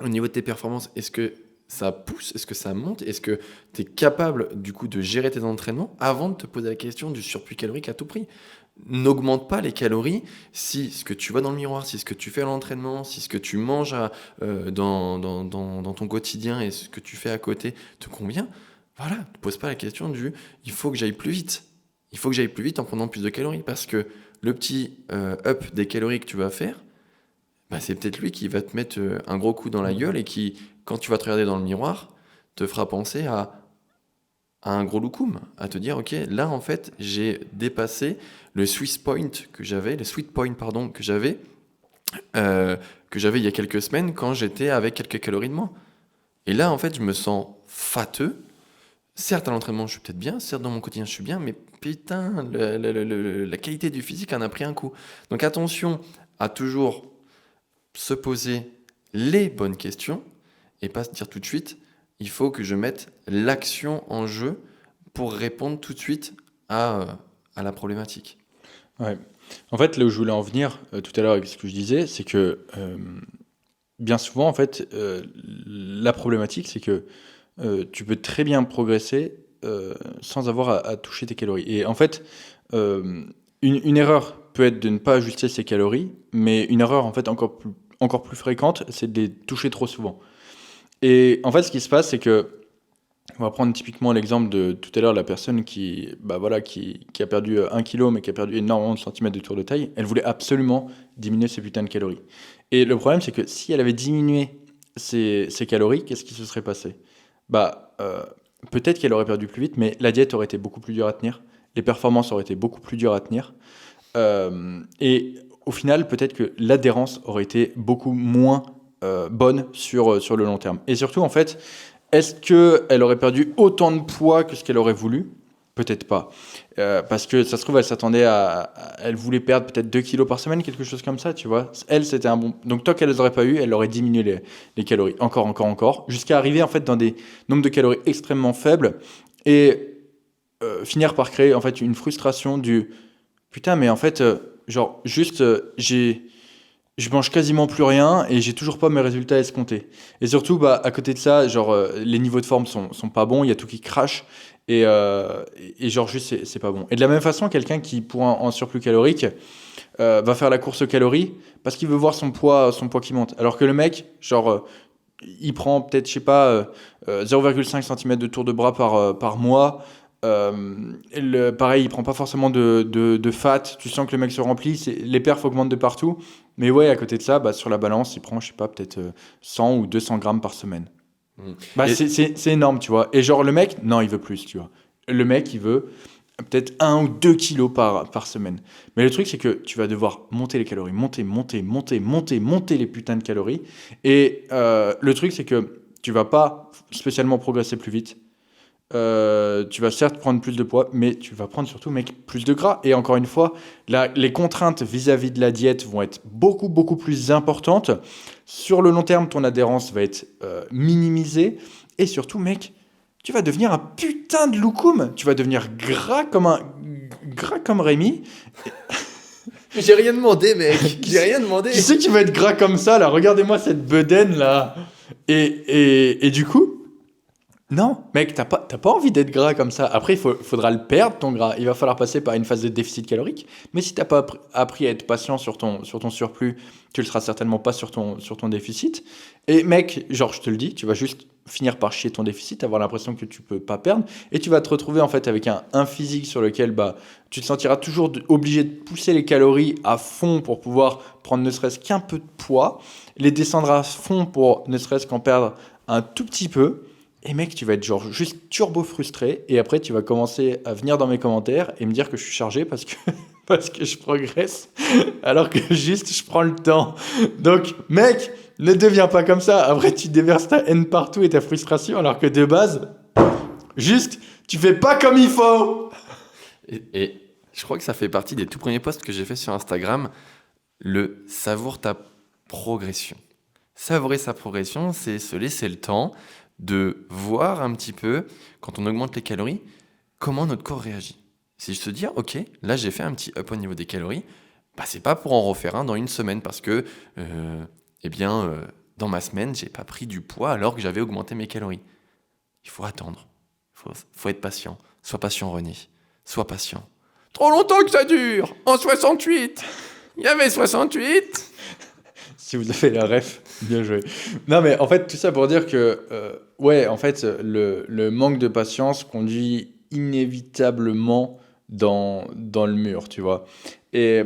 S2: au niveau de tes performances, est-ce que ça pousse? Est-ce que ça monte? Est-ce que tu es capable du coup de gérer tes entraînements avant de te poser la question du surplus calorique à tout prix? N'augmente pas les calories si ce que tu vois dans le miroir, si ce que tu fais à l'entraînement, si ce que tu manges dans ton quotidien et ce que tu fais à côté te convient. Voilà, ne te pose pas la question du il faut que j'aille plus vite. Il faut que j'aille plus vite en prenant plus de calories parce que le petit up des calories que tu vas faire, bah, c'est peut-être lui qui va te mettre un gros coup dans la gueule et qui, quand tu vas te regarder dans le miroir, te fera penser à un gros loukoum, à te dire, ok, là en fait, j'ai dépassé le sweet point que j'avais, il y a quelques semaines quand j'étais avec quelques calories de moins. Et là, en fait, je me sens fateux. Certes, à l'entraînement, je suis peut-être bien, certes, dans mon quotidien, je suis bien, mais putain, la qualité du physique en a pris un coup. Donc attention à toujours se poser les bonnes questions et pas se dire tout de suite il faut que je mette l'action en jeu pour répondre tout de suite à la problématique.
S1: Ouais. En fait, là où je voulais en venir tout à l'heure avec ce que je disais, c'est que bien souvent, en fait, la problématique, c'est que tu peux très bien progresser sans avoir à toucher tes calories. Et en fait, une erreur peut être de ne pas ajuster ses calories, mais une erreur en fait encore plus fréquente, c'est de les toucher trop souvent. Et en fait, ce qui se passe, c'est que on va prendre typiquement l'exemple de tout à l'heure, la personne qui a perdu 1 kilo, mais qui a perdu énormément de centimètres de tour de taille. Elle voulait absolument diminuer ses putains de calories. Et le problème, c'est que si elle avait diminué ses calories, qu'est-ce qui se serait passé? Peut-être qu'elle aurait perdu plus vite, mais la diète aurait été beaucoup plus dure à tenir. Les performances auraient été beaucoup plus dures à tenir. Et au final, peut-être que l'adhérence aurait été beaucoup moins bonne sur le long terme. Et surtout, en fait, est-ce qu'elle aurait perdu autant de poids que ce qu'elle aurait voulu? Peut-être pas. Parce que ça se trouve, elle s'attendait elle voulait perdre peut-être 2 kilos par semaine, quelque chose comme ça, tu vois. Elle, c'était un bon. Donc, tant qu'elle les aurait pas eu, elle aurait diminué les calories. Encore. Jusqu'à arriver, en fait, dans des nombres de calories extrêmement faibles. Et finir par créer, en fait, une frustration du putain, mais en fait, je mange quasiment plus rien et j'ai toujours pas mes résultats escomptés. Et surtout, bah, à côté de ça, genre, les niveaux de forme sont pas bons, il y a tout qui crache et genre, juste, c'est pas bon. Et de la même façon, quelqu'un qui, pour un surplus calorique, va faire la course aux calories parce qu'il veut voir son poids qui monte. Alors que le mec, genre, il prend peut-être, je sais pas, 0,5 cm de tour de bras par mois. Pareil, il prend pas forcément de fat. Tu sens que le mec se remplit. Les perfs augmentent de partout. Mais ouais, à côté de ça, bah, sur la balance, il prend, je sais pas, peut-être 100 ou 200 grammes par semaine.
S2: Mm.
S1: Bah,
S2: Et
S1: c'est énorme, tu vois. Et genre, le mec, non, il veut plus, tu vois. Le mec, il veut peut-être 1 ou 2 kilos par semaine. Mais le truc, c'est que tu vas devoir monter les calories, monter les putains de calories. Et le truc, c'est que tu vas pas spécialement progresser plus vite. Tu vas certes prendre plus de poids, mais tu vas prendre surtout, mec, plus de gras. Et encore une fois, les contraintes vis-à-vis de la diète vont être beaucoup, beaucoup plus importantes. Sur le long terme, ton adhérence va être minimisée. Et surtout, mec, tu vas devenir un putain de loukoum. Tu vas devenir gras comme Rémi.
S2: j'ai rien demandé, mec. J'ai rien demandé.
S1: Qui c'est qui va être gras comme ça, là? Regardez-moi cette bedaine, là. Et du coup, non, mec, t'as pas envie d'être gras comme ça. Après, faudra le perdre, ton gras. Il va falloir passer par une phase de déficit calorique. Mais si t'as pas appris à être patient sur ton surplus, tu le seras certainement pas sur ton déficit. Et mec, genre, je te le dis, tu vas juste finir par chier ton déficit, avoir l'impression que tu peux pas perdre. Et tu vas te retrouver en fait avec un physique sur lequel bah, tu te sentiras toujours obligé de pousser les calories à fond pour pouvoir prendre ne serait-ce qu'un peu de poids, les descendre à fond pour ne serait-ce qu'en perdre un tout petit peu. Et mec, tu vas être genre juste turbo frustré et après tu vas commencer à venir dans mes commentaires et me dire que je suis chargé parce que, parce que je progresse alors que juste je prends le temps. Donc mec, ne deviens pas comme ça. Après tu déverses ta haine partout et ta frustration alors que de base, juste tu fais pas comme il faut.
S2: Et je crois que ça fait partie des tout premiers posts que j'ai fait sur Instagram. Le savoure ta progression. Savourer sa progression, c'est se laisser le temps de voir un petit peu, quand on augmente les calories, comment notre corps réagit. Si je te dis, ok, là j'ai fait un petit up au niveau des calories, bah c'est pas pour en refaire un dans une semaine parce que, dans ma semaine, j'ai pas pris du poids alors que j'avais augmenté mes calories. Il faut attendre, faut être patient. Sois patient, René, sois patient. Trop longtemps que ça dure. En 68, il y avait 68.
S1: Si vous avez la ref, bien joué. Non, mais en fait, tout ça pour dire que, ouais, en fait, le manque de patience conduit inévitablement dans le mur, tu vois. Et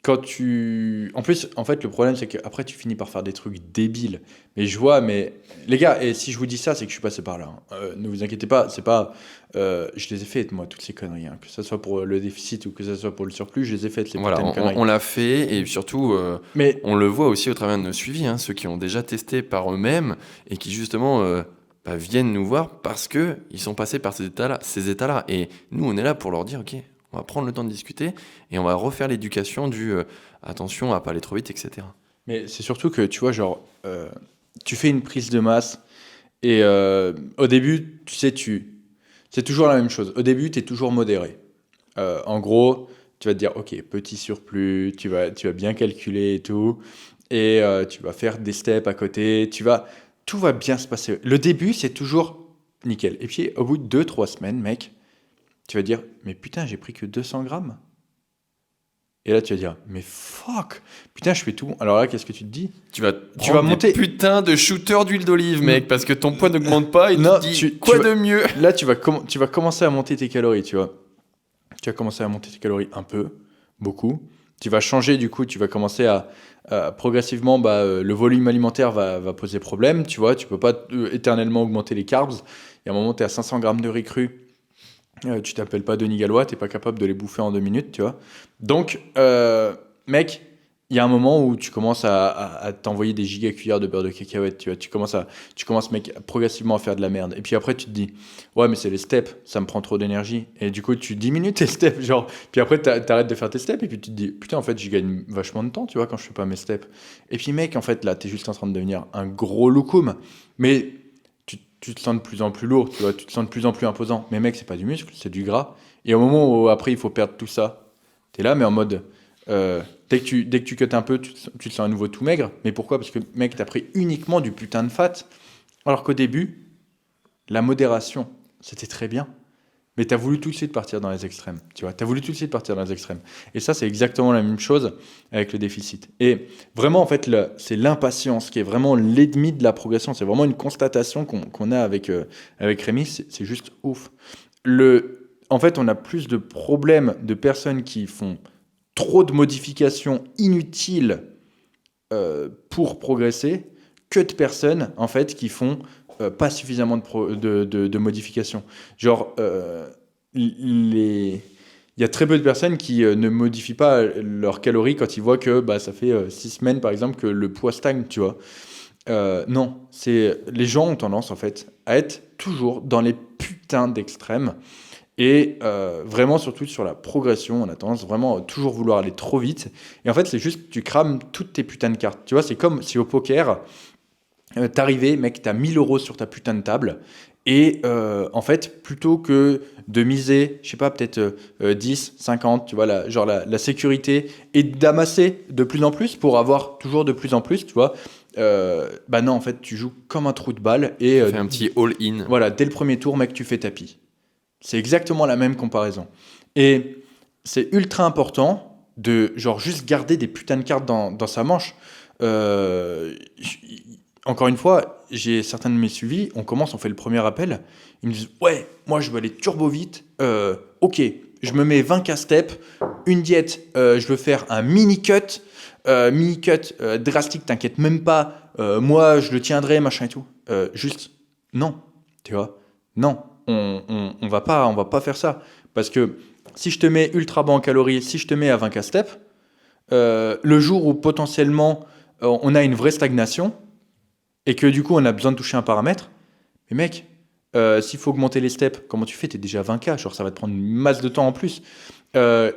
S1: quand tu. En plus, en fait, le problème, c'est qu'après, tu finis par faire des trucs débiles. Mais je vois, mais. Les gars, et si je vous dis ça, c'est que je suis passé par là, hein. Ne vous inquiétez pas, c'est pas. Je les ai faites, moi, toutes ces conneries, hein. Que ce soit pour le déficit ou que ce soit pour le surplus, je les ai faites, ces
S2: Voilà,
S1: putains de conneries.
S2: on l'a fait et surtout,
S1: Mais
S2: on le voit aussi au travers de nos suivis, hein, ceux qui ont déjà testé par eux-mêmes et qui justement viennent nous voir parce qu'ils sont passés par ces états-là. Et nous, on est là pour leur dire, ok, on va prendre le temps de discuter et on va refaire l'éducation du attention à pas aller trop vite, etc.
S1: Mais c'est surtout que, tu vois, genre, tu fais une prise de masse et au début, tu sais, c'est toujours la même chose. Au début, tu es toujours modéré. En gros, tu vas te dire, ok, petit surplus, tu vas bien calculer et tout, et tu vas faire des steps à côté, tout va bien se passer. Le début, c'est toujours nickel. Et puis, au bout de 2, 3 semaines, mec, tu vas dire, mais putain, j'ai pris que 200 grammes. Et là, tu vas dire, mais fuck, putain, je fais tout bon. Alors là, qu'est-ce que tu te dis?
S2: Tu vas
S1: vas
S2: monter
S1: monter-
S2: putain de shooter d'huile d'olive, mec, parce que ton poids n'augmente pas et
S1: Non,
S2: tu te dis,
S1: tu
S2: quoi
S1: vas-
S2: de mieux?
S1: Là, tu vas commencer à monter tes calories, tu vois. Tu vas commencer à monter tes calories un peu, beaucoup. Tu vas changer, du coup, tu vas commencer à progressivement, bah, le volume alimentaire va poser problème, tu vois. Tu peux pas éternellement augmenter les carbs. Il y a un moment, tu es à 500 grammes de riz cru. Tu t'appelles pas Denis Gallois, t'es pas capable de les bouffer en 2 minutes, tu vois. Donc, mec, il y a un moment où tu commences à t'envoyer des giga cuillères de beurre de cacahuète, tu vois. Tu commences, mec, progressivement à faire de la merde. Et puis après, tu te dis, ouais, mais c'est les steps, ça me prend trop d'énergie. Et du coup, tu diminues tes steps, genre. Puis après, t'arrêtes de faire tes steps, et puis tu te dis, putain, en fait, j'y gagne vachement de temps, tu vois, quand je fais pas mes steps. Et puis, mec, en fait, là, t'es juste en train de devenir un gros loukoum. Mais tu te sens de plus en plus lourd, tu vois, tu te sens de plus en plus imposant. Mais mec, c'est pas du muscle, c'est du gras. Et au moment où après il faut perdre tout ça, t'es là, mais en mode, Dès que tu cuts un peu, tu te sens à nouveau tout maigre. Mais pourquoi? Parce que, mec, t'as pris uniquement du putain de fat. Alors qu'au début, la modération, c'était très bien. Mais tu as voulu tout de suite partir dans les extrêmes. Tu vois, tu as voulu tout de suite partir dans les extrêmes. Et ça, c'est exactement la même chose avec le déficit. Et vraiment, en fait, c'est l'impatience qui est vraiment l'ennemi de la progression. C'est vraiment une constatation qu'on a avec Rémi. C'est juste ouf. En fait, on a plus de problèmes de personnes qui font trop de modifications inutiles pour progresser que de personnes, en fait, qui font pas suffisamment de modifications. Genre, il y a très peu de personnes qui ne modifient pas leurs calories quand ils voient que ça fait 6 semaines, par exemple, que le poids stagne, tu vois. Non, les gens ont tendance, en fait, à être toujours dans les putains d'extrêmes. Et vraiment, surtout sur la progression, on a tendance vraiment à toujours vouloir aller trop vite. Et en fait, c'est juste, tu crames toutes tes putains de cartes. Tu vois, c'est comme si au poker, t'arrivais, mec, t'as 1000 euros sur ta putain de table. Et en fait, plutôt que de miser, je sais pas, peut-être 10, 50, tu vois, la sécurité, et d'amasser de plus en plus pour avoir toujours de plus en plus, tu vois, non, en fait, tu joues comme un trou de balle. Et
S2: Tu fais un petit all-in.
S1: voilà, dès le premier tour, mec, tu fais tapis. C'est exactement la même comparaison. Et c'est ultra important de genre juste garder des putains de cartes dans sa manche. Encore une fois, j'ai certains de mes suivis, on fait le premier appel, ils me disent ouais, moi je veux aller turbo vite, ok, je me mets 20K steps, une diète, je veux faire un mini cut drastique, t'inquiète même pas, moi je le tiendrai, machin et tout. Juste, non, tu vois, non, on va pas faire ça. Parce que si je te mets ultra bas en calories, si je te mets à 20K steps, le jour où potentiellement on a une vraie stagnation, et que du coup on a besoin de toucher un paramètre, mais mec, s'il faut augmenter les steps, comment tu fais? T'es déjà à 20K, genre ça va te prendre une masse de temps en plus.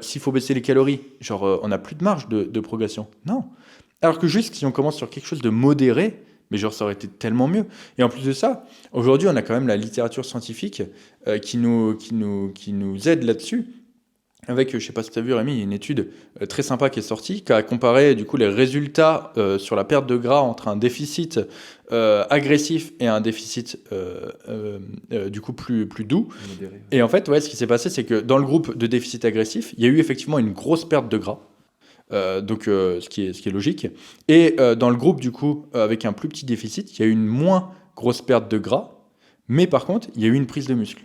S1: S'il faut baisser les calories, genre on n'a plus de marge de progression. Non. Alors que juste si on commence sur quelque chose de modéré, mais genre ça aurait été tellement mieux. Et en plus de ça, aujourd'hui on a quand même la littérature scientifique qui nous aide là-dessus. Avec, je sais pas si tu as vu Rémi, il y a une étude très sympa qui est sortie, qui a comparé du coup les résultats sur la perte de gras entre un déficit agressif et un déficit du coup plus doux.
S2: Modéré.
S1: Et en fait, ouais, ce qui s'est passé, c'est que dans le groupe de déficit agressif, il y a eu effectivement une grosse perte de gras. Ce qui est logique. Et dans le groupe, du coup, avec un plus petit déficit, il y a eu une moins grosse perte de gras, mais par contre, il y a eu une prise de muscle.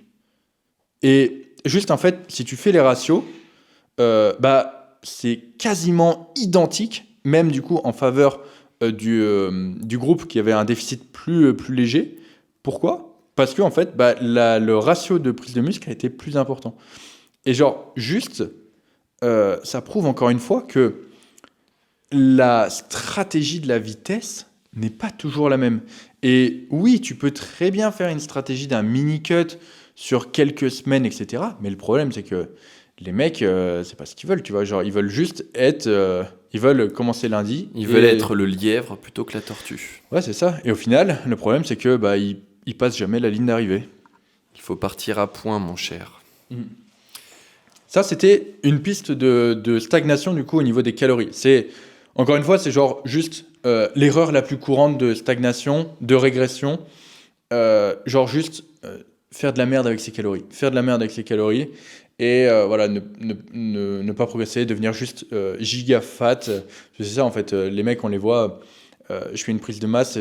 S1: Et juste, en fait, si tu fais les ratios, c'est quasiment identique, même du coup, en faveur du groupe qui avait un déficit plus léger. Pourquoi? Parce que, en fait, le ratio de prise de muscle a été plus important. Et genre, juste, ça prouve encore une fois que la stratégie de la vitesse n'est pas toujours la même. Et oui, tu peux très bien faire une stratégie d'un mini-cut sur quelques semaines, etc. Mais le problème, c'est que les mecs, c'est pas ce qu'ils veulent, tu vois. Genre, ils veulent juste être... ils veulent commencer lundi.
S2: Ils veulent être le lièvre plutôt que la tortue.
S1: Ouais, c'est ça. Et au final, le problème, c'est que ils passent jamais la ligne d'arrivée.
S2: Il faut partir à point, mon cher.
S1: Ça, c'était une piste de stagnation, du coup, au niveau des calories. Encore une fois, c'est genre juste l'erreur la plus courante de stagnation, de régression. Genre juste faire de la merde avec ses calories. Faire de la merde avec ses calories. Et voilà, ne pas progresser, devenir juste giga fat. C'est ça, en fait. Les mecs, on les voit... je fais une prise de masse,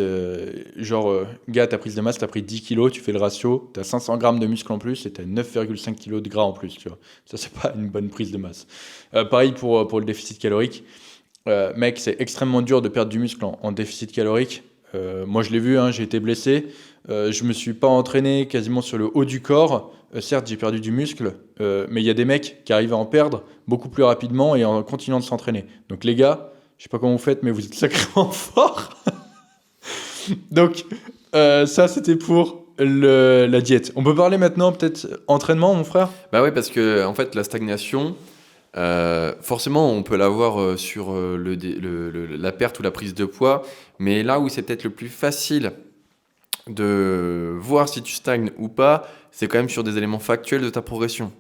S1: gars, ta prise de masse, t'as pris 10 kilos, tu fais le ratio, t'as 500 grammes de muscle en plus et t'as 9,5 kilos de gras en plus, tu vois. Ça, c'est pas une bonne prise de masse. Pareil pour le déficit calorique. Mec, c'est extrêmement dur de perdre du muscle en déficit calorique. Moi, je l'ai vu, hein, j'ai été blessé. Je me suis pas entraîné quasiment sur le haut du corps. Certes, j'ai perdu du muscle, mais il y a des mecs qui arrivent à en perdre beaucoup plus rapidement et en continuant de s'entraîner. Donc les gars, je sais pas comment vous faites, mais vous êtes sacrément forts. Donc, ça, c'était pour la diète. On peut parler maintenant, peut-être, entraînement, mon frère?
S2: Bah ouais, parce que en fait, la stagnation, forcément, on peut l'avoir sur la perte ou la prise de poids, mais là où c'est peut-être le plus facile de voir si tu stagnes ou pas, c'est quand même sur des éléments factuels de ta progression.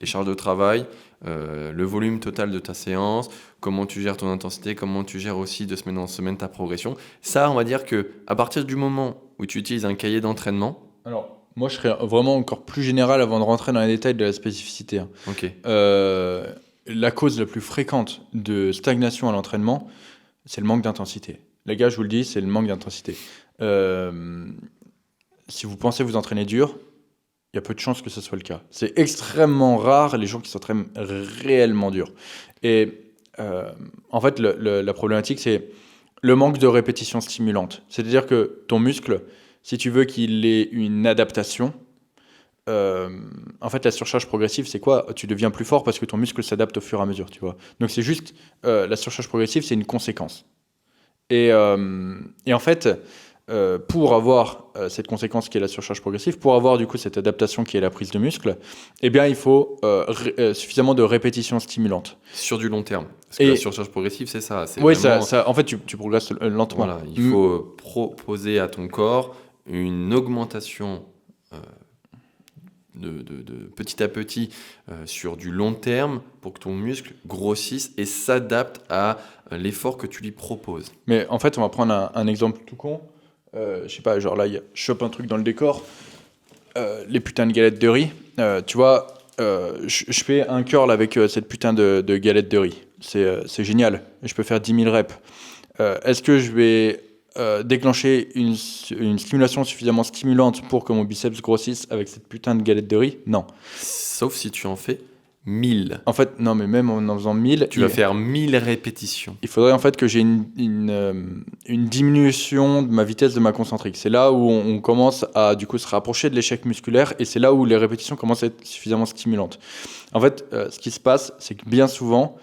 S2: les charges de travail, le volume total de ta séance, comment tu gères ton intensité, comment tu gères aussi de semaine en semaine ta progression. Ça, on va dire que à partir du moment où tu utilises un cahier d'entraînement,
S1: Alors, moi, je serais vraiment encore plus général avant de rentrer dans les détails de la spécificité. Hein.
S2: ok,
S1: La cause la plus fréquente de stagnation à l'entraînement, c'est le manque d'intensité. Les gars, je vous le dis, c'est le manque d'intensité. Si vous pensez vous entraîner dur, il y a peu de chances que ce soit le cas. C'est extrêmement rare les gens qui s'entraînent réellement dur. Et en fait, la problématique, c'est le manque de répétition stimulante. C'est-à-dire que ton muscle, si tu veux qu'il ait une adaptation, en fait, la surcharge progressive, c'est quoi? Tu deviens plus fort parce que ton muscle s'adapte au fur et à mesure, tu vois. Donc, c'est juste, la surcharge progressive, c'est une conséquence. Et en fait, pour avoir cette conséquence qui est la surcharge progressive, pour avoir du coup cette adaptation qui est la prise de muscle, eh bien, il faut suffisamment de répétitions stimulantes.
S2: sur du long terme. Parce que
S1: Et-
S2: la surcharge progressive, c'est ça. C'est
S1: Oui,
S2: vraiment,
S1: en fait, tu progresses lentement.
S2: voilà, il faut proposer à ton corps une augmentation de petit à petit sur du long terme pour que ton muscle grossisse et s'adapte à l'effort que tu lui proposes.
S1: Mais en fait, on va prendre un exemple tout con. Je sais pas, genre là, je chope un truc dans le décor. Les putains de galettes de riz. Tu vois, je fais un curl avec cette putain de galette de riz. C'est génial. Et je peux faire 10 000 reps. Est-ce que je vais déclencher une stimulation suffisamment stimulante pour que mon biceps grossisse avec cette putain de galette de riz? Non.
S2: Sauf si tu en fais 1000.
S1: En fait, non, mais même en faisant 1000,
S2: Tu vas faire 1000 répétitions.
S1: il faudrait en fait que j'ai une diminution de ma vitesse de ma concentrique. C'est là où on commence à du coup se rapprocher de l'échec musculaire et c'est là où les répétitions commencent à être suffisamment stimulantes. En fait, ce qui se passe, c'est que bien souvent,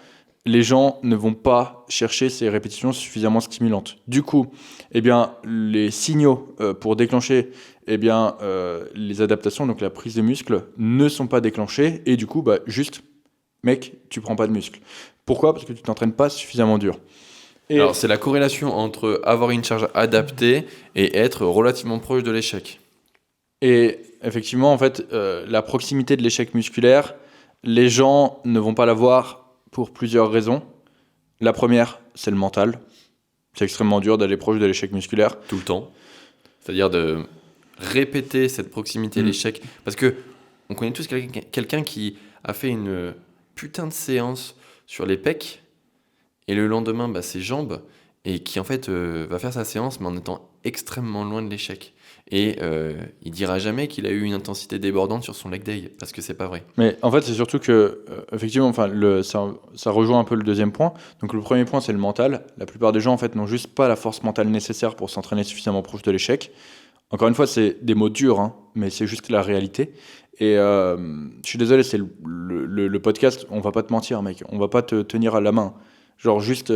S1: les gens ne vont pas chercher ces répétitions suffisamment stimulantes. Du coup, eh bien, les signaux pour déclencher les adaptations, donc la prise de muscle, ne sont pas déclenchés et du coup, bah, juste, mec, tu prends pas de muscle. Pourquoi? Parce que tu t'entraînes pas suffisamment dur. Et
S2: Alors, c'est la corrélation entre avoir une charge adaptée et être relativement proche de l'échec.
S1: Et effectivement, en fait, la proximité de l'échec musculaire, les gens ne vont pas l'avoir pour plusieurs raisons. La première, c'est le mental. C'est extrêmement dur d'aller proche de l'échec musculaire.
S2: Tout le temps. C'est-à-dire de répéter cette proximité à l'échec. Parce que on connaît tous quelqu'un qui a fait une putain de séance sur les pecs et le lendemain, bah, ses jambes et qui en fait va faire sa séance mais en étant extrêmement loin de l'échec. Et il dira jamais qu'il a eu une intensité débordante sur son leg day parce que c'est pas vrai.
S1: Mais en fait, c'est surtout que, effectivement, enfin, ça rejoint un peu le deuxième point. Donc, le premier point, c'est le mental. La plupart des gens, en fait, n'ont juste pas la force mentale nécessaire pour s'entraîner suffisamment proche de l'échec. Encore une fois, c'est des mots durs, hein, mais c'est juste la réalité. Et je suis désolé, c'est le podcast, on va pas te mentir, mec. On va pas te tenir à la main. Genre, juste,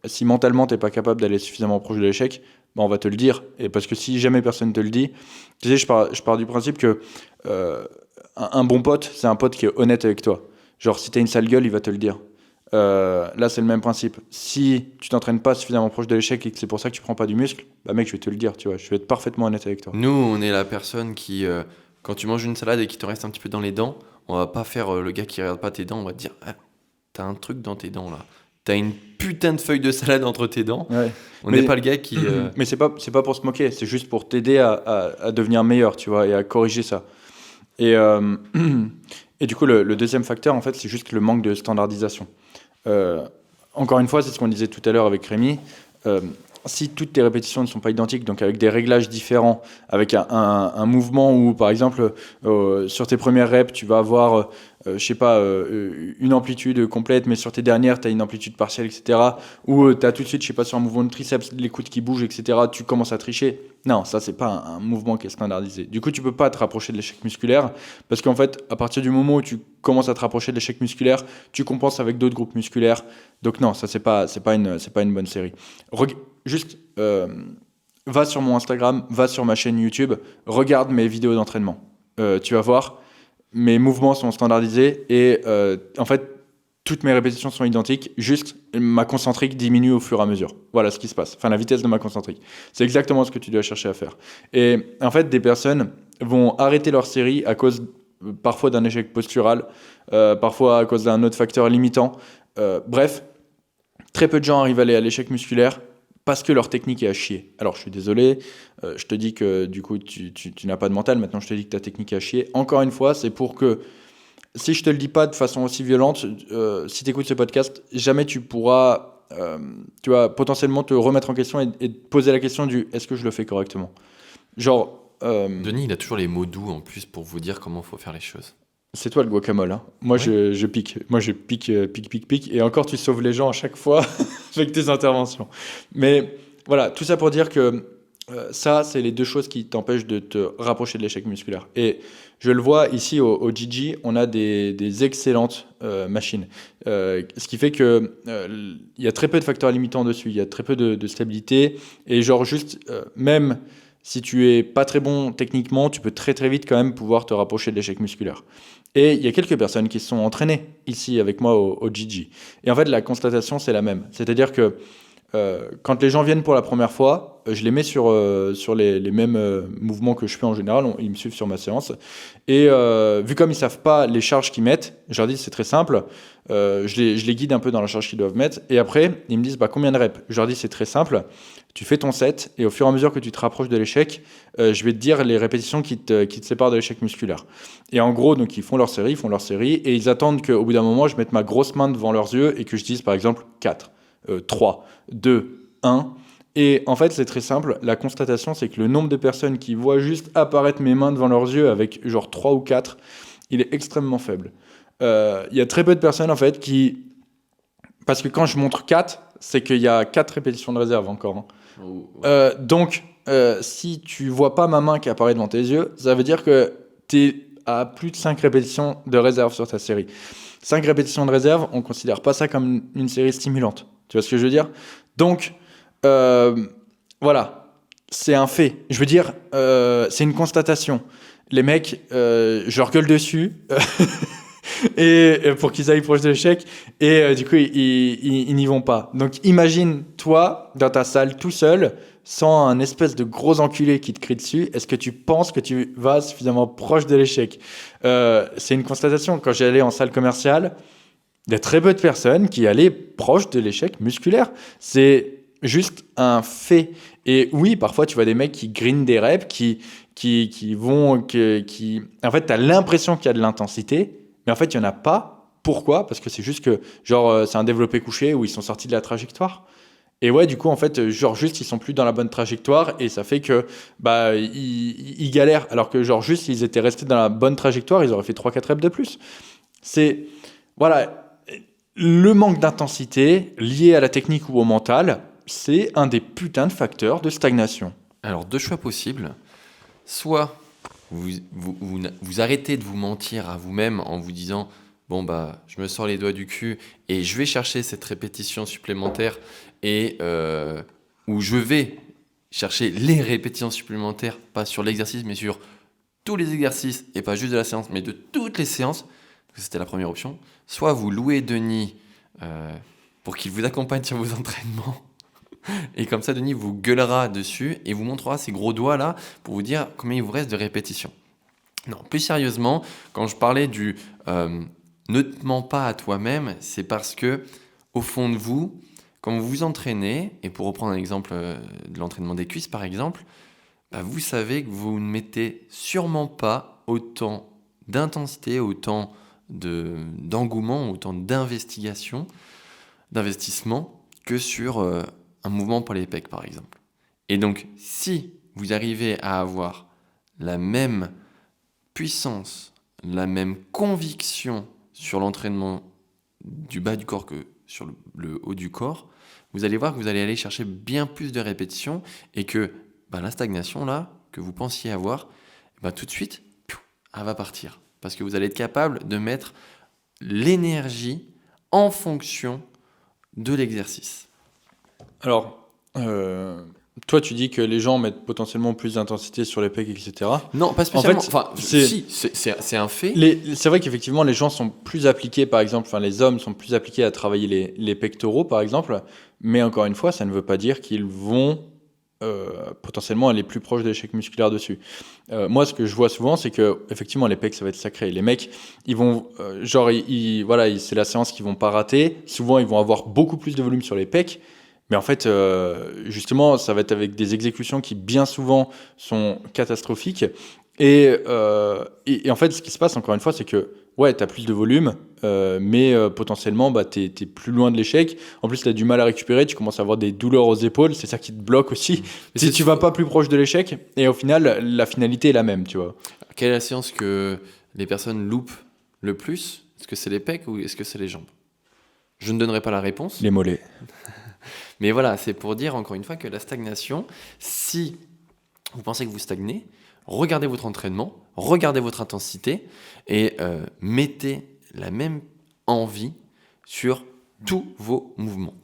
S1: si mentalement, t'es pas capable d'aller suffisamment proche de l'échec, bah, on va te le dire. Et parce que si jamais personne te le dit, tu sais, je pars du principe que un bon pote, c'est un pote qui est honnête avec toi. Genre, si t'as une sale gueule, il va te le dire. Là, c'est le même principe. Si tu t'entraînes pas suffisamment proche de l'échec et que c'est pour ça que tu prends pas du muscle, bah mec, je vais te le dire, tu vois. Je vais être parfaitement honnête avec toi.
S2: Nous, on est la personne qui, quand tu manges une salade et qu'il te reste un petit peu dans les dents, on va pas faire le gars qui regarde pas tes dents, on va te dire ah, t'as un truc dans tes dents là. T'as une putain de feuille de salade entre tes dents.
S1: Ouais.
S2: On
S1: Mais-
S2: n'est pas le gars qui.
S1: Mais c'est pas pour se moquer, c'est juste pour t'aider à devenir meilleur, tu vois, et à corriger ça. Et, et du coup, le deuxième facteur, en fait, c'est juste le manque de standardisation. Encore une fois, c'est ce qu'on disait tout à l'heure avec Rémi. Si toutes tes répétitions ne sont pas identiques, donc avec des réglages différents, avec un mouvement où, par exemple, sur tes premières reps, tu vas avoir, je sais pas, une amplitude complète, mais sur tes dernières, tu as une amplitude partielle, etc. Ou tu as tout de suite, je sais pas, sur un mouvement de triceps, les coudes qui bougent, etc., tu commences à tricher. Non, ça, c'est pas un mouvement qui est standardisé. Du coup, tu peux pas te rapprocher de l'échec musculaire, parce qu'en fait, à partir du moment où tu commences à te rapprocher de l'échec musculaire, tu compenses avec d'autres groupes musculaires. Donc non, ça, c'est pas une bonne série. Juste, va sur mon Instagram, va sur ma chaîne YouTube, regarde mes vidéos d'entraînement. Tu vas voir, mes mouvements sont standardisés et en fait, toutes mes répétitions sont identiques, juste ma concentrique diminue au fur et à mesure. Voilà ce qui se passe, enfin la vitesse de ma concentrique. C'est exactement ce que tu dois chercher à faire. Et en fait, des personnes vont arrêter leur série à cause parfois d'un échec postural, parfois à cause d'un autre facteur limitant. Bref, très peu de gens arrivent à aller à l'échec musculaire parce que leur technique est à chier. Alors, je suis désolé, je te dis que du coup, tu n'as pas de mental. Maintenant, je te dis que ta technique est à chier. Encore une fois, c'est pour que, si je te le dis pas de façon aussi violente, si tu écoutes ce podcast, jamais tu pourras, tu vas potentiellement te remettre en question et te poser la question du est-ce que je le fais correctement. Genre,
S2: Denis, il a toujours les mots doux en plus pour vous dire comment il faut faire les choses.
S1: c'est toi le guacamole, hein. Moi,
S2: Ouais.
S1: je pique. Moi, je pique, pique. Et encore, tu sauves les gens à chaque fois avec tes interventions. Mais voilà, tout ça pour dire que ça, c'est les deux choses qui t'empêchent de te rapprocher de l'échec musculaire. Et je le vois ici au Gigi, on a des excellentes machines. Ce qui fait que il y a très peu de facteurs limitants dessus, il y a très peu de stabilité. Et genre, juste, même si tu es pas très bon techniquement, tu peux très très vite quand même pouvoir te rapprocher de l'échec musculaire. Et il y a quelques personnes qui se sont entraînées ici avec moi au Gigi. Et en fait, la constatation, c'est la même. C'est-à-dire que quand les gens viennent pour la première fois, je les mets sur les mêmes mouvements que je fais en général. Ils me suivent sur ma séance. Et vu comme ils savent pas les charges qu'ils mettent, je leur dis c'est très simple. Je les guide un peu dans la charge qu'ils doivent mettre. Et après, ils me disent bah, combien de reps. Je leur dis c'est très simple. Tu fais ton set et au fur et à mesure que tu te rapproches de l'échec, je vais te dire les répétitions qui te séparent de l'échec musculaire. Et en gros, donc ils font leur série et ils attendent qu'au bout d'un moment, je mette ma grosse main devant leurs yeux et que je dise par exemple 4, 3, 2, 1. Et en fait, c'est très simple. La constatation, c'est que le nombre de personnes qui voient juste apparaître mes mains devant leurs yeux avec genre 3 ou 4, il est extrêmement faible. Il y a très peu de personnes en fait qui... Parce que quand je montre 4, c'est qu'il y a 4 répétitions de réserve encore, hein. Donc, si tu vois pas ma main qui apparaît devant tes yeux, ça veut dire que tu es à plus de 5 répétitions de réserve sur ta série. 5 répétitions de réserve, on considère pas ça comme une série stimulante. Tu vois ce que je veux dire? Donc, voilà, c'est un fait. Je veux dire, c'est une constatation. Les mecs, je leur gueule dessus et pour qu'ils aillent proche de l'échec et du coup ils n'y vont pas. Donc imagine toi dans ta salle tout seul sans un espèce de gros enculé qui te crie dessus, est-ce que tu penses que tu vas suffisamment proche de l'échec? C'est une constatation. Quand j'allais en salle commerciale, il y a très peu de personnes qui allaient proche de l'échec musculaire. C'est juste un fait. Et oui, parfois tu vois des mecs qui green des reps, qui vont, qui... En fait, tu as l'impression qu'il y a de l'intensité, mais en fait, il n'y en a pas. Pourquoi? Parce que c'est juste que, genre, c'est un développé couché où ils sont sortis de la trajectoire. Et ouais, du coup, en fait, genre, juste, ils sont plus dans la bonne trajectoire et ça fait que, bah, ils galèrent. Alors que, genre, juste, s'ils étaient restés dans la bonne trajectoire, ils auraient fait 3-4 reps de plus. C'est, voilà, le manque d'intensité lié à la technique ou au mental, c'est un des putains de facteurs de stagnation.
S2: Alors, deux choix possibles. Soit vous arrêtez de vous mentir à vous-même en vous disant bon bah je me sors les doigts du cul et je vais chercher cette répétition supplémentaire et où je vais chercher les répétitions supplémentaires, pas sur l'exercice mais sur tous les exercices et pas juste de la séance mais de toutes les séances. C'était la première option. Soit vous louez Denis pour qu'il vous accompagne sur vos entraînements. Et comme ça, Denis vous gueulera dessus et vous montrera ses gros doigts là pour vous dire combien il vous reste de répétitions. Non, plus sérieusement, quand je parlais du ne te mens pas à toi-même, c'est parce que au fond de vous, quand vous vous entraînez, et pour reprendre un exemple de l'entraînement des cuisses par exemple, bah, vous savez que vous ne mettez sûrement pas autant d'intensité, autant d'engouement, autant d'investissement que sur un mouvement pour les pecs, par exemple. Et donc, si vous arrivez à avoir la même puissance, la même conviction sur l'entraînement du bas du corps que sur le haut du corps, vous allez voir que vous allez aller chercher bien plus de répétitions et que la stagnation, là, que vous pensiez avoir, tout de suite, elle va partir. Parce que vous allez être capable de mettre l'énergie en fonction de l'exercice.
S1: Alors, toi, tu dis que les gens mettent potentiellement plus d'intensité sur les pecs, etc.
S2: Non, pas spécialement.
S1: En fait,
S2: enfin, si, c'est un fait.
S1: C'est vrai qu'effectivement, les gens sont plus appliqués, par exemple, enfin, les hommes sont plus appliqués à travailler les pectoraux, par exemple. Mais encore une fois, ça ne veut pas dire qu'ils vont potentiellement elle est plus proche de l'échec musculaire dessus. Moi, ce que je vois souvent, c'est que effectivement les pecs, ça va être sacré. Les mecs, ils vont, voilà, c'est la séance qu'ils vont pas rater. Souvent, ils vont avoir beaucoup plus de volume sur les pecs. Mais en fait, justement, ça va être avec des exécutions qui bien souvent sont catastrophiques. Et en fait, ce qui se passe, encore une fois, c'est que ouais, tu as plus de volume, mais potentiellement, bah, tu es plus loin de l'échec. En plus, tu as du mal à récupérer, tu commences à avoir des douleurs aux épaules, c'est ça qui te bloque aussi. Si tu vas pas plus proche de l'échec, et au final, la finalité est la même, tu vois.
S2: Quelle est la séance que les personnes loupent le plus? Est-ce que c'est les pecs ou est-ce que c'est les jambes? Je ne donnerai pas la réponse.
S1: Les mollets.
S2: Mais voilà, c'est pour dire encore une fois que la stagnation, si vous pensez que vous stagnez, regardez votre entraînement, regardez votre intensité et mettez la même envie sur tous vos mouvements.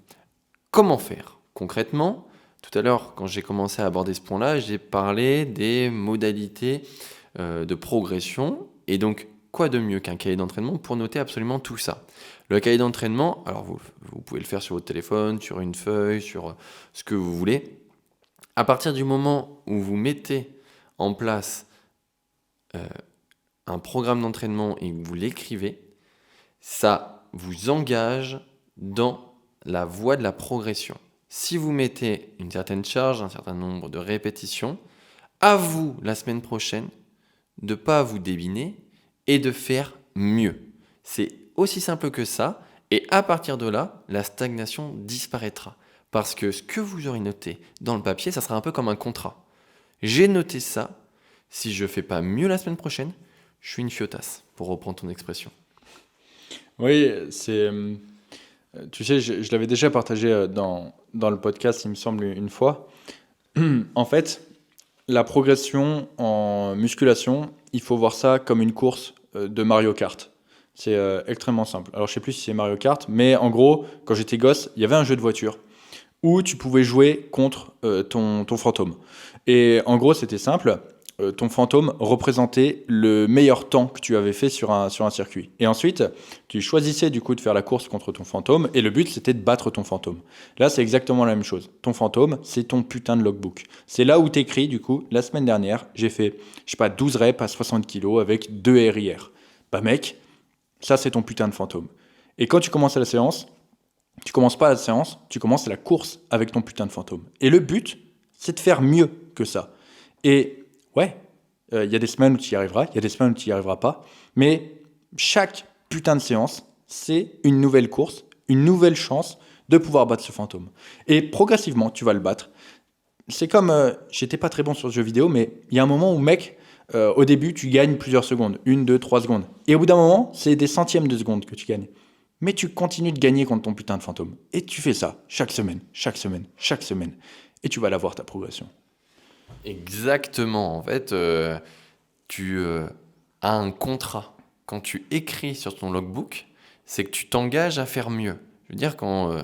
S2: Comment faire concrètement? Tout à l'heure, quand j'ai commencé à aborder ce point-là, j'ai parlé des modalités de progression. Et donc, quoi de mieux qu'un cahier d'entraînement pour noter absolument tout ça? Le cahier d'entraînement, alors vous pouvez le faire sur votre téléphone, sur une feuille, sur ce que vous voulez. À partir du moment où vous mettez en place un programme d'entraînement et que vous l'écrivez, ça vous engage dans la voie de la progression. Si vous mettez une certaine charge, un certain nombre de répétitions, à vous, la semaine prochaine, de ne pas vous débiner et de faire mieux. C'est aussi simple que ça. Et à partir de là, la stagnation disparaîtra. Parce que ce que vous aurez noté dans le papier, ça sera un peu comme un contrat. J'ai noté ça. Si je ne fais pas mieux la semaine prochaine, je suis une fiotasse, pour reprendre ton expression.
S1: Oui, c'est. Tu sais, je l'avais déjà partagé dans le podcast, il me semble, une fois. En fait, la progression en musculation, il faut voir ça comme une course de Mario Kart. C'est extrêmement simple. Alors, je sais plus si c'est Mario Kart, mais en gros, quand j'étais gosse, il y avait un jeu de voiture où tu pouvais jouer contre ton fantôme. Et en gros, c'était simple. Ton fantôme représentait le meilleur temps que tu avais fait sur un circuit. Et ensuite, tu choisissais du coup de faire la course contre ton fantôme, et le but c'était de battre ton fantôme. Là, c'est exactement la même chose. Ton fantôme, c'est ton putain de logbook. C'est là où t'écris, du coup, la semaine dernière, j'ai fait, je sais pas, 12 reps à 60 kilos avec 2 RIR. Bah mec, ça c'est ton putain de fantôme. Et quand tu commences la séance, tu commences pas la séance, tu commences la course avec ton putain de fantôme. Et le but, c'est de faire mieux que ça. Et ouais, il y a des semaines où tu y arriveras, il y a des semaines où tu y arriveras pas, mais chaque putain de séance, c'est une nouvelle course, une nouvelle chance de pouvoir battre ce fantôme. Et progressivement, tu vas le battre. C'est comme, j'étais pas très bon sur ce jeu vidéo, mais il y a un moment où, mec, au début, tu gagnes plusieurs secondes, 1, 2, 3 secondes. Et au bout d'un moment, c'est des centièmes de secondes que tu gagnes. Mais tu continues de gagner contre ton putain de fantôme. Et tu fais ça chaque semaine, chaque semaine, chaque semaine. Et tu vas la voir, ta progression.
S2: Exactement. En fait, tu as un contrat. Quand tu écris sur ton logbook, c'est que tu t'engages à faire mieux. Je veux dire, quand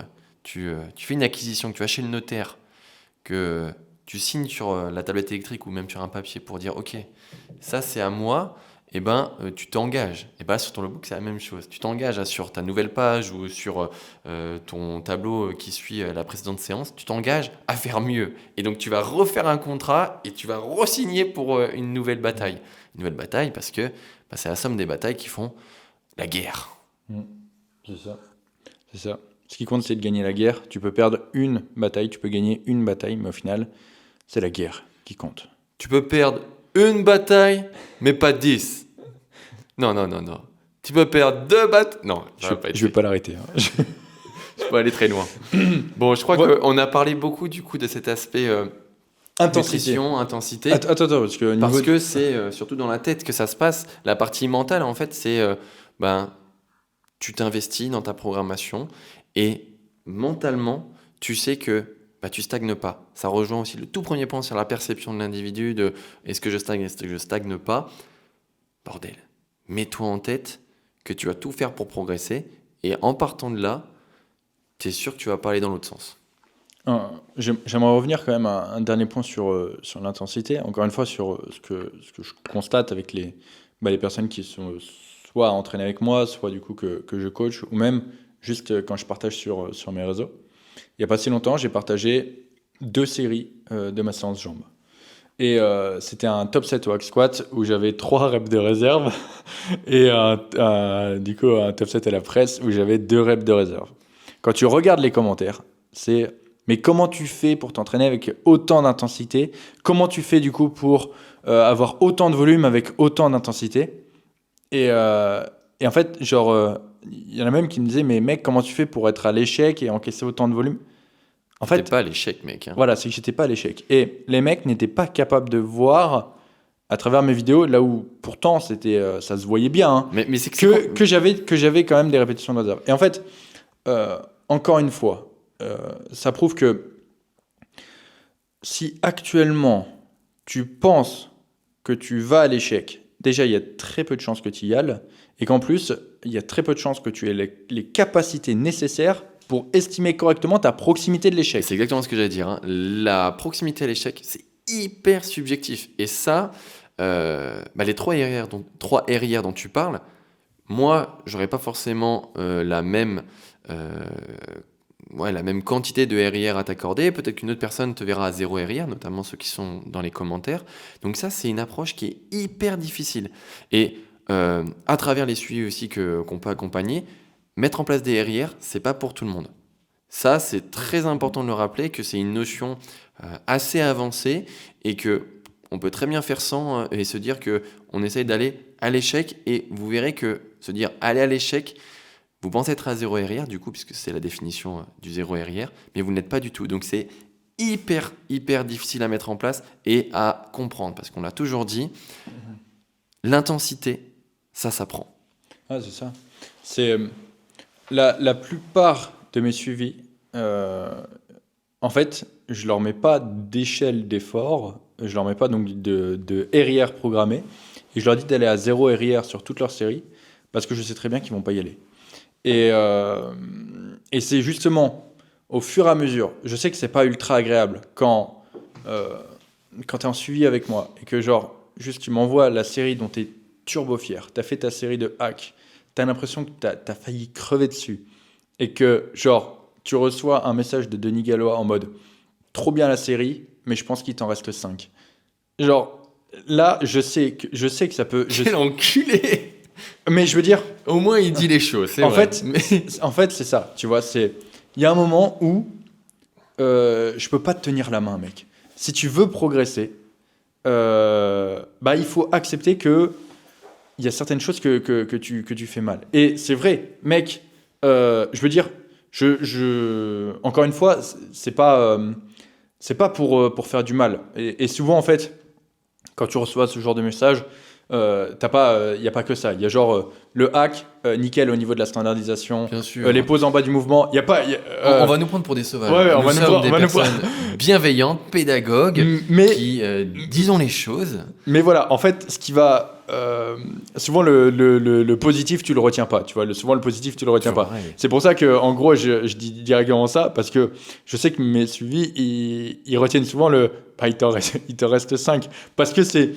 S2: tu fais une acquisition, que tu vas chez le notaire, que tu signes sur la tablette électrique ou même sur un papier pour dire « Ok, ça c'est à moi », eh ben, tu t'engages. Et ben, sur ton logbook, c'est la même chose. Tu t'engages sur ta nouvelle page ou sur ton tableau qui suit la précédente séance, tu t'engages à faire mieux. Et donc, tu vas refaire un contrat et tu vas re-signer pour une nouvelle bataille. Une nouvelle bataille parce que c'est la somme des batailles qui font la guerre.
S1: C'est ça. C'est ça. Ce qui compte, c'est de gagner la guerre. Tu peux perdre une bataille, tu peux gagner une bataille, mais au final, c'est la guerre qui compte.
S2: Tu peux perdre une bataille, mais pas 10. Non. Tu peux perdre 2 batailles. Non,
S1: Je vais pas l'arrêter. Hein.
S2: Je peux aller très loin. Bon, je crois qu'on a parlé beaucoup du coup de cet aspect nutrition, intensité.
S1: Attends, parce que
S2: c'est surtout dans la tête que ça se passe. La partie mentale, en fait, c'est tu t'investis dans ta programmation et mentalement, tu sais que tu stagnes pas. Ça rejoint aussi le tout premier point sur la perception de l'individu de est-ce que je stagne, est-ce que je stagne pas. Bordel, mets-toi en tête que tu vas tout faire pour progresser et en partant de là, tu es sûr que tu vas pas aller dans l'autre sens.
S1: J'aimerais revenir quand même à un dernier point sur l'intensité. Encore une fois, sur ce que je constate avec les personnes qui sont soit entraînées avec moi, soit du coup que je coach, ou même juste quand je partage sur mes réseaux. Il n'y a pas si longtemps, j'ai partagé 2 séries de ma séance jambes. Et c'était un top 7 au hack squat où j'avais 3 reps de réserve et du coup un top 7 à la presse où j'avais 2 reps de réserve. Quand tu regardes les commentaires, c'est mais comment tu fais pour t'entraîner avec autant d'intensité? Comment tu fais du coup pour avoir autant de volume avec autant d'intensité? Et, euh, et en fait, genre, il y en a même qui me disaient, mais mec, comment tu fais pour être à l'échec et encaisser autant de volume? En
S2: C'était
S1: fait,
S2: pas à l'échec, mec. Hein.
S1: voilà, c'est que j'étais pas à l'échec. Et les mecs n'étaient pas capables de voir à travers mes vidéos, là où pourtant ça se voyait bien, hein,
S2: Mais c'est
S1: que j'avais quand même des répétitions de réserve. Et en fait, euh, encore une fois, ça prouve que si actuellement tu penses que tu vas à l'échec, déjà il y a très peu de chances que tu y ailles, et qu'en plus il y a très peu de chances que tu aies les capacités nécessaires pour estimer correctement ta proximité de l'échec.
S2: C'est exactement ce que j'allais dire. Hein. La proximité à l'échec, c'est hyper subjectif. Et ça, les 3 RIR dont tu parles, moi, j'aurais pas forcément euh, la même quantité de RIR à t'accorder. Peut-être qu'une autre personne te verra à 0 RIR, notamment ceux qui sont dans les commentaires. Donc ça, c'est une approche qui est hyper difficile. Et à travers les suivis aussi qu'on peut accompagner, mettre en place des RIR, c'est pas pour tout le monde. Ça, c'est très important de le rappeler que c'est une notion assez avancée et que on peut très bien faire sans et se dire que on essaye d'aller à l'échec et vous verrez que se dire aller à l'échec, vous pensez être à 0 RIR du coup puisque c'est la définition du 0 RIR, mais vous n'êtes pas du tout. Donc c'est hyper difficile à mettre en place et à comprendre parce qu'on l'a toujours dit, l'intensité, ça s'apprend.
S1: Ah, c'est ça. C'est la plupart de mes suivis. En fait, je leur mets pas d'échelle d'effort, je leur mets pas donc de RIR programmé, et je leur dis d'aller à 0 RIR sur toute leur série, parce que je sais très bien qu'ils vont pas y aller. Et c'est justement au fur et à mesure, je sais que c'est pas ultra agréable quand tu es en suivi avec moi, et que genre, juste tu m'envoies la série dont tu es turbo fier, tu as fait ta série de hack, tu as l'impression que tu as failli crever dessus, et que genre, tu reçois un message de Denis Gallois en mode trop bien la série, mais je pense qu'il t'en reste 5. Genre, là, je sais que ça peut.
S2: Quel enculé!
S1: Mais je veux dire,
S2: Au moins il dit les choses, c'est
S1: en
S2: vrai.
S1: fait, en fait, c'est ça. Tu vois, il y a un moment où je peux pas te tenir la main, mec. Si tu veux progresser, il faut accepter que il y a certaines choses que tu fais mal. Et c'est vrai, mec. Je veux dire, encore une fois, c'est pas pour faire du mal. Et souvent, en fait, quand tu reçois ce genre de message, il n'y a pas que ça. Il y a genre le hack, nickel au niveau de la standardisation,
S2: Bien sûr.
S1: les pauses en bas du mouvement. Il y a pas.
S2: On va nous prendre pour des sauvages.
S1: Ouais, on
S2: nous
S1: va nous
S2: sommes
S1: prendre-
S2: des
S1: on va nous
S2: personnes bienveillantes, pédagogues,
S1: mais,
S2: qui disons les choses.
S1: mais voilà, en fait, ce qui va. Souvent, le positif, tu le retiens pas. Tu vois, souvent, le positif, tu le retiens
S2: Toujours
S1: pas.
S2: pareil.
S1: C'est pour ça que, en gros, je dis directement ça, parce que je sais que mes suivis, ils retiennent souvent il te reste 5. Parce que c'est.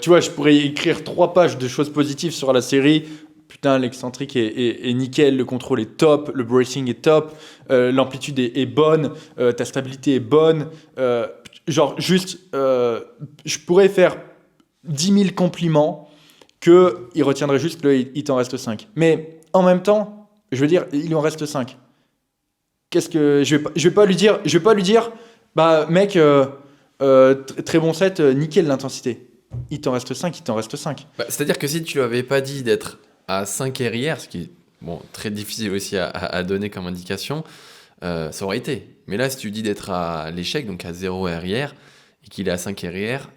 S1: Tu vois, je pourrais écrire 3 pages de choses positives sur la série. Putain, l'excentrique est nickel, le contrôle est top, le bracing est top, l'amplitude est bonne, ta stabilité est bonne. Genre, juste, je pourrais faire 10 000 compliments qu'il retiendrait juste il t'en reste 5. Mais en même temps, je veux dire, il en reste 5. Qu'est-ce que. Je vais pas lui dire, bah, mec, très bon set, nickel l'intensité. Il t'en reste 5, il t'en reste 5.
S2: C'est-à-dire que si tu lui avais pas dit d'être à 5 RIR, ce qui est très difficile aussi à donner comme indication, ça aurait été. Mais là, si tu dis d'être à l'échec, donc à 0 RIR, et qu'il est à 5 RIR,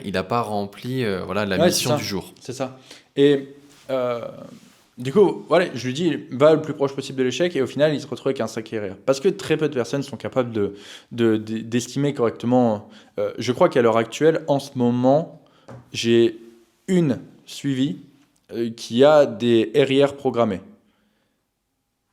S2: il n'a pas rempli la
S1: Ouais,
S2: mission du jour.
S1: C'est ça. Et du coup, voilà, je lui dis, va le plus proche possible de l'échec, et au final, il se retrouve avec un 5 RIR. Parce que très peu de personnes sont capables d'estimer correctement. Je crois qu'à l'heure actuelle, en ce moment, j'ai une suivie qui a des RIR programmés.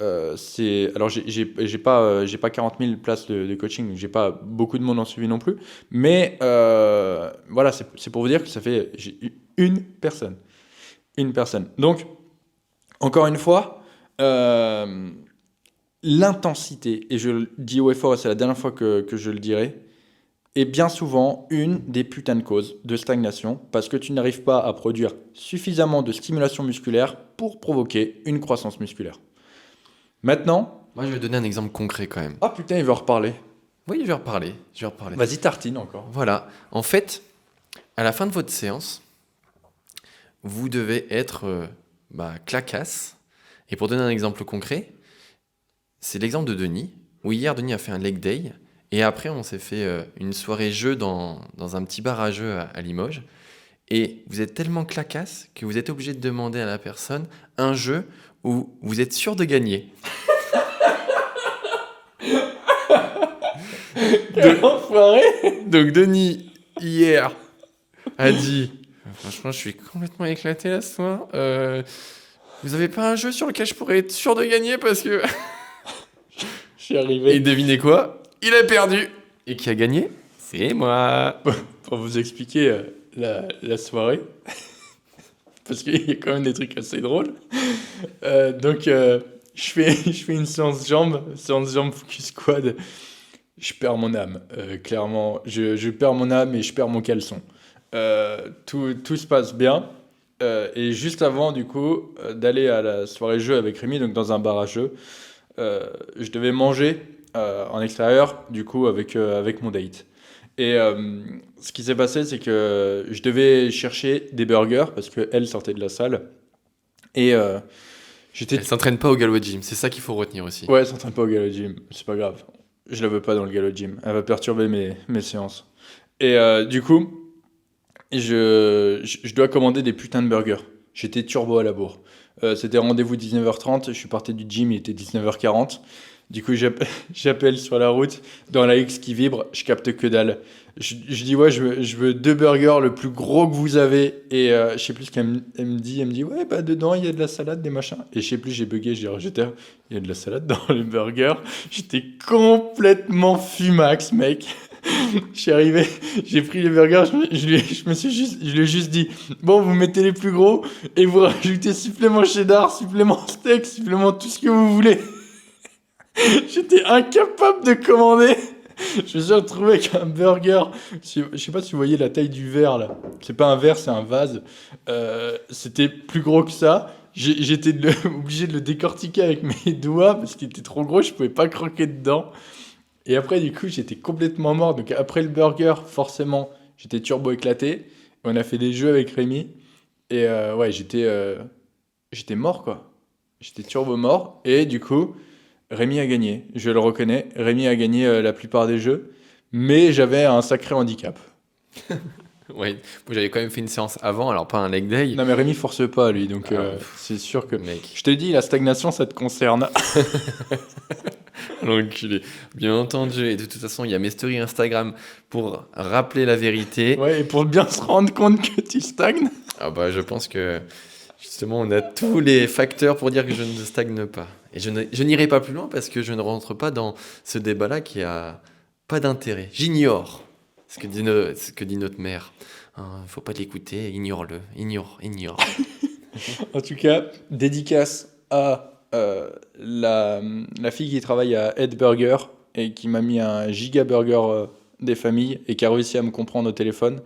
S1: Alors, j'ai pas 40 000 places de coaching, j'ai pas beaucoup de monde en suivi non plus, mais voilà, c'est pour vous dire que j'ai eu une personne. Une personne. Donc, encore une fois, l'intensité, et je le dis haut et fort, et c'est la dernière fois que je le dirai, est bien souvent une des putains de causes de stagnation parce que tu n'arrives pas à produire suffisamment de stimulation musculaire pour provoquer une croissance musculaire. Maintenant,
S2: Moi, je vais donner un exemple concret quand même.
S1: ah putain, il va en reparler.
S2: Oui, je vais reparler.
S1: Vas-y, tartine encore.
S2: Voilà. En fait, à la fin de votre séance, vous devez être clacasse. Et pour donner un exemple concret, c'est l'exemple de Denis, où hier, Denis a fait un leg day. Et après, on s'est fait une soirée jeu dans un petit bar à jeux à Limoges. Et vous êtes tellement clacasse que vous êtes obligé de demander à la personne un jeu où vous êtes sûr de gagner.
S1: Quel enfoiré.
S2: Donc Denis, hier, a dit franchement, je suis complètement éclaté là ce soir. Vous avez pas un jeu sur lequel je pourrais être sûr de gagner parce que.
S1: Je suis arrivé.
S2: Et devinez quoi? Il a perdu. Et qui a gagné? C'est moi.
S1: Pour vous expliquer la soirée, parce qu'il y a quand même des trucs assez drôles. Je fais une séance jambes focus squad. Je perds mon âme, clairement. Je perds mon âme et je perds mon caleçon. Tout se passe bien. Et juste avant, du coup, d'aller à la soirée jeu avec Rémi, donc dans un bar à jeux, je devais manger en extérieur, du coup, avec mon date. Et ce qui s'est passé, c'est que je devais chercher des burgers parce qu'elle sortait de la salle. Et j'étais.
S2: Elle s'entraîne pas au Gallo Gym, c'est ça qu'il faut retenir aussi.
S1: Ouais, elle s'entraîne pas au Gallo Gym, c'est pas grave. Je la veux pas dans le Gallo Gym. Elle va perturber mes séances. Et du coup, je dois commander des putains de burgers. J'étais turbo à la bourre. C'était rendez-vous 19h30, je suis parti du gym, il était 19h40. Du coup, j'appelle sur la route, dans la X qui vibre, je capte que dalle. Je dis, ouais, je veux 2 burgers, le plus gros que vous avez. Et je sais plus ce qu'elle me dit. Elle me dit, ouais, bah dedans, il y a de la salade, des machins. Et je sais plus, j'ai bugué, j'ai rejeté, il y a de la salade dans les burgers. J'étais complètement fumax, mec. Je suis arrivé, j'ai pris les burgers, je lui ai juste dit, bon, vous mettez les plus gros et vous rajoutez supplément cheddar, supplément steak, supplément tout ce que vous voulez. J'étais incapable de commander. Je me suis retrouvé avec un burger. Je sais pas si vous voyez la taille du verre là. C'est pas un verre, c'est un vase. C'était plus gros que ça. J'étais obligé de le décortiquer avec mes doigts parce qu'il était trop gros, je pouvais pas croquer dedans. Et après, du coup, j'étais complètement mort. Donc après le burger, forcément, j'étais turbo éclaté. On a fait des jeux avec Rémi. Et ouais, j'étais mort quoi. J'étais turbo mort. Et du coup, Rémi a gagné, je le reconnais. Rémi a gagné la plupart des jeux, mais j'avais un sacré handicap.
S2: Ouais, moi, j'avais quand même fait une séance avant, alors pas un leg day.
S1: Non mais Rémi force pas lui, donc c'est sûr que...
S2: Mec.
S1: Je te dis, la stagnation, ça te concerne.
S2: L'enculé. Bien entendu, et de toute façon, il y a mes stories Instagram pour rappeler la vérité.
S1: Ouais, et pour bien se rendre compte que tu stagnes.
S2: Ah bah, je pense que justement, on a tous les facteurs pour dire que je ne stagne pas. Et je n'irai pas plus loin parce que je ne rentre pas dans ce débat-là qui a pas d'intérêt. J'ignore ce que dit notre mère. Faut pas l'écouter, ignore-le. Ignore.
S1: En tout cas, dédicace à la fille qui travaille à Ed Burger et qui m'a mis un giga burger des familles et qui a réussi à me comprendre au téléphone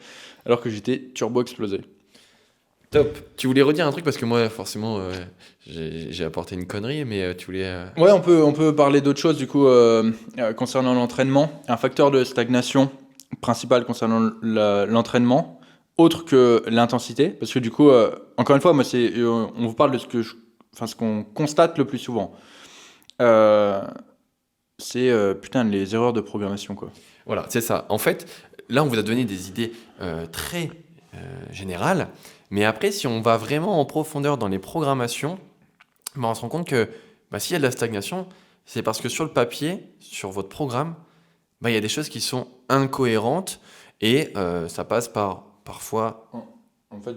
S1: alors que j'étais turbo explosé.
S2: Top. Tu voulais redire un truc parce que moi, forcément, j'ai apporté une connerie, mais tu voulais.
S1: Ouais, on peut parler d'autre chose du coup concernant l'entraînement. Un facteur de stagnation principal concernant l'entraînement, autre que l'intensité, parce que du coup, encore une fois, moi, on vous parle de ce qu'on constate le plus souvent. C'est les erreurs de programmation quoi.
S2: Voilà, c'est ça. En fait, là, on vous a donné des idées très générales. Mais après, si on va vraiment en profondeur dans les programmations, on se rend compte que s'il y a de la stagnation, c'est parce que sur le papier, sur votre programme, il y a des choses qui sont incohérentes et ça passe parfois...
S1: En fait,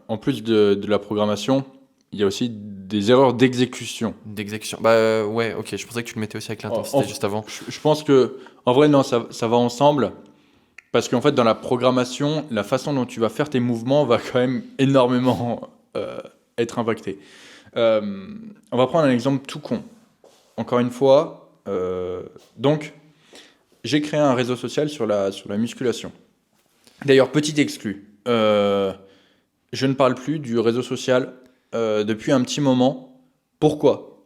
S1: en plus de la programmation, il y a aussi des erreurs d'exécution.
S2: D'exécution. Ouais, ok, je pensais que tu le mettais aussi avec l'intensité juste avant.
S1: Je pense que, en vrai, non, ça va ensemble. Parce qu'en fait, dans la programmation, la façon dont tu vas faire tes mouvements va quand même énormément être impactée. On va prendre un exemple tout con. encore une fois, donc, j'ai créé un réseau social sur la musculation. D'ailleurs, petit exclu, je ne parle plus du réseau social depuis un petit moment. Pourquoi?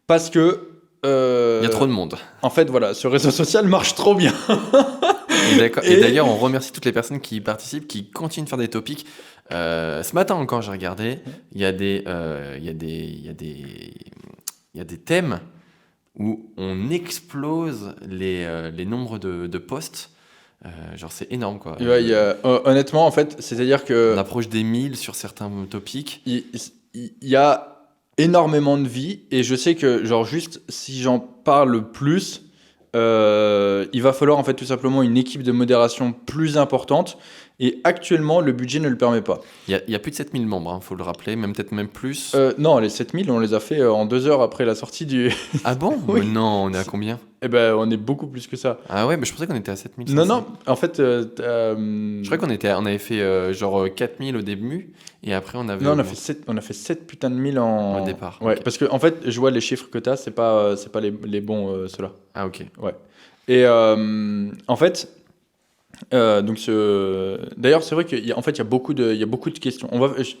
S1: Parce que,
S2: Il y a trop de monde.
S1: en fait, voilà, ce réseau social marche trop bien.
S2: Et d'ailleurs, on remercie toutes les personnes qui y participent, qui continuent de faire des topics. Ce matin encore, j'ai regardé, il y a des thèmes où on explose les nombres de posts. Genre, c'est énorme, quoi.
S1: Honnêtement, en fait, c'est-à-dire que
S2: On approche des 1000 sur certains topics.
S1: il y a énormément de vie et je sais que, genre, juste si j'en parle plus, il va falloir en fait tout simplement une équipe de modération plus importante et actuellement le budget ne le permet pas.
S2: Il y a plus de 7000 membres, faut le rappeler, peut-être même plus.
S1: Non, les 7000 on les a fait en 2 heures après la sortie du...
S2: Ah bon?
S1: Oui.
S2: Non, on est à combien?
S1: Eh ben on est beaucoup plus que ça.
S2: Ah ouais, mais je pensais qu'on était à 7000.
S1: Non, en fait...
S2: Je crois on avait fait genre 4000 au début, et après on avait...
S1: Non, on a fait 7 putains de mille en...
S2: Au départ.
S1: Ouais,
S2: Ok.
S1: parce que en fait, je vois les chiffres que t'as, c'est pas les bons, ceux-là.
S2: Ah ok.
S1: Ouais. Et en fait, d'ailleurs, c'est vrai qu'il y a, en fait, il y a beaucoup de questions.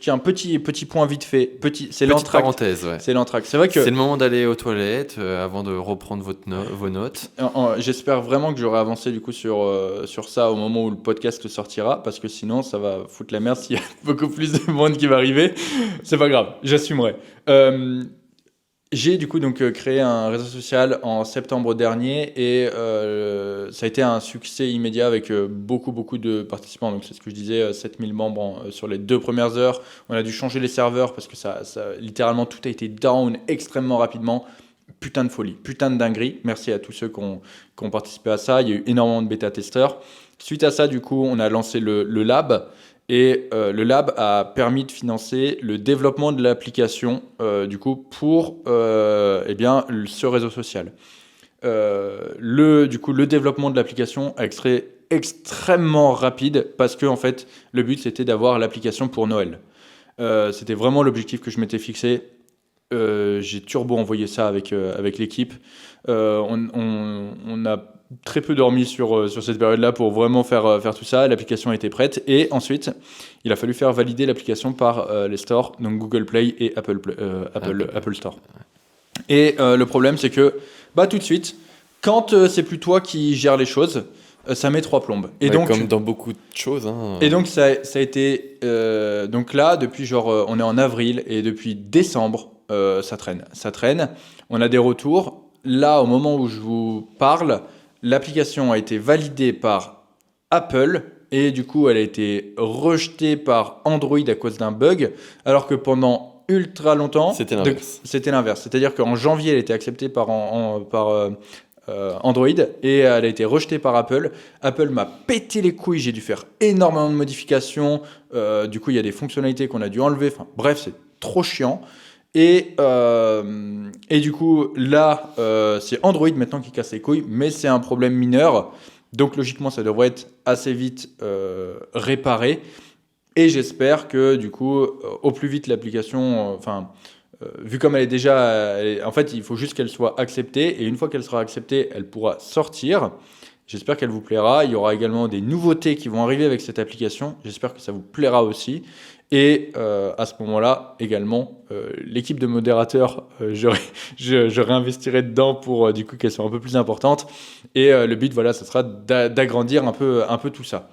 S1: Tiens, un petit point vite fait. C'est
S2: Petite
S1: l'entracte.
S2: parenthèse, ouais.
S1: C'est l'entracte. C'est vrai que
S2: C'est le moment d'aller aux toilettes avant de reprendre vos notes.
S1: j'espère vraiment que j'aurai avancé du coup sur ça au moment où le podcast sortira, parce que sinon, ça va foutre la merde s'il y a beaucoup plus de monde qui va arriver. C'est pas grave, j'assumerai. J'ai du coup donc créé un réseau social en septembre dernier et ça a été un succès immédiat avec beaucoup de participants. Donc c'est ce que je disais, 7000 membres sur les 2 premières heures. On a dû changer les serveurs parce que ça littéralement tout a été down extrêmement rapidement. Putain de folie, putain de dinguerie. Merci à tous ceux qui ont participé à ça. Il y a eu énormément de bêta-testeurs. Suite à ça, du coup, on a lancé le lab. Et le lab a permis de financer le développement de l'application du coup pour ce réseau social. Le développement de l'application a été extrêmement rapide parce que en fait le but c'était d'avoir l'application pour Noël. C'était vraiment l'objectif que je m'étais fixé. J'ai turbo envoyé ça avec l'équipe. On a très peu dormi sur cette période-là pour vraiment faire tout ça. L'application était prête et ensuite, il a fallu faire valider l'application par les stores, donc Google Play et Apple Store. Et le problème, c'est que tout de suite, quand c'est plus toi qui gères les choses, ça met 3 plombes. Et
S2: Ouais,
S1: donc,
S2: comme dans beaucoup de choses. Hein.
S1: et donc ça a été... donc là, depuis on est en avril et depuis décembre, ça traîne. On a des retours. Là, au moment où je vous parle, l'application a été validée par Apple et du coup, elle a été rejetée par Android à cause d'un bug, alors que pendant ultra longtemps,
S2: C'était l'inverse.
S1: C'était l'inverse. C'est-à-dire qu'en janvier, elle était acceptée par Android et elle a été rejetée par Apple. Apple m'a pété les couilles, j'ai dû faire énormément de modifications. Du coup, il y a des fonctionnalités qu'on a dû enlever. Enfin, bref, c'est trop chiant. Et du coup, là, c'est Android maintenant qui casse les couilles, mais c'est un problème mineur. Donc, logiquement, ça devrait être assez vite réparé. Et j'espère que, du coup, au plus vite, l'application... vu comme elle est déjà... en fait, il faut juste qu'elle soit acceptée. Et une fois qu'elle sera acceptée, elle pourra sortir. J'espère qu'elle vous plaira. Il y aura également des nouveautés qui vont arriver avec cette application. J'espère que ça vous plaira aussi. Et à ce moment-là, également, l'équipe de modérateurs, je réinvestirai dedans pour du coup qu'elle soit un peu plus importante. Et le but, voilà, ça sera d'agrandir un peu tout ça.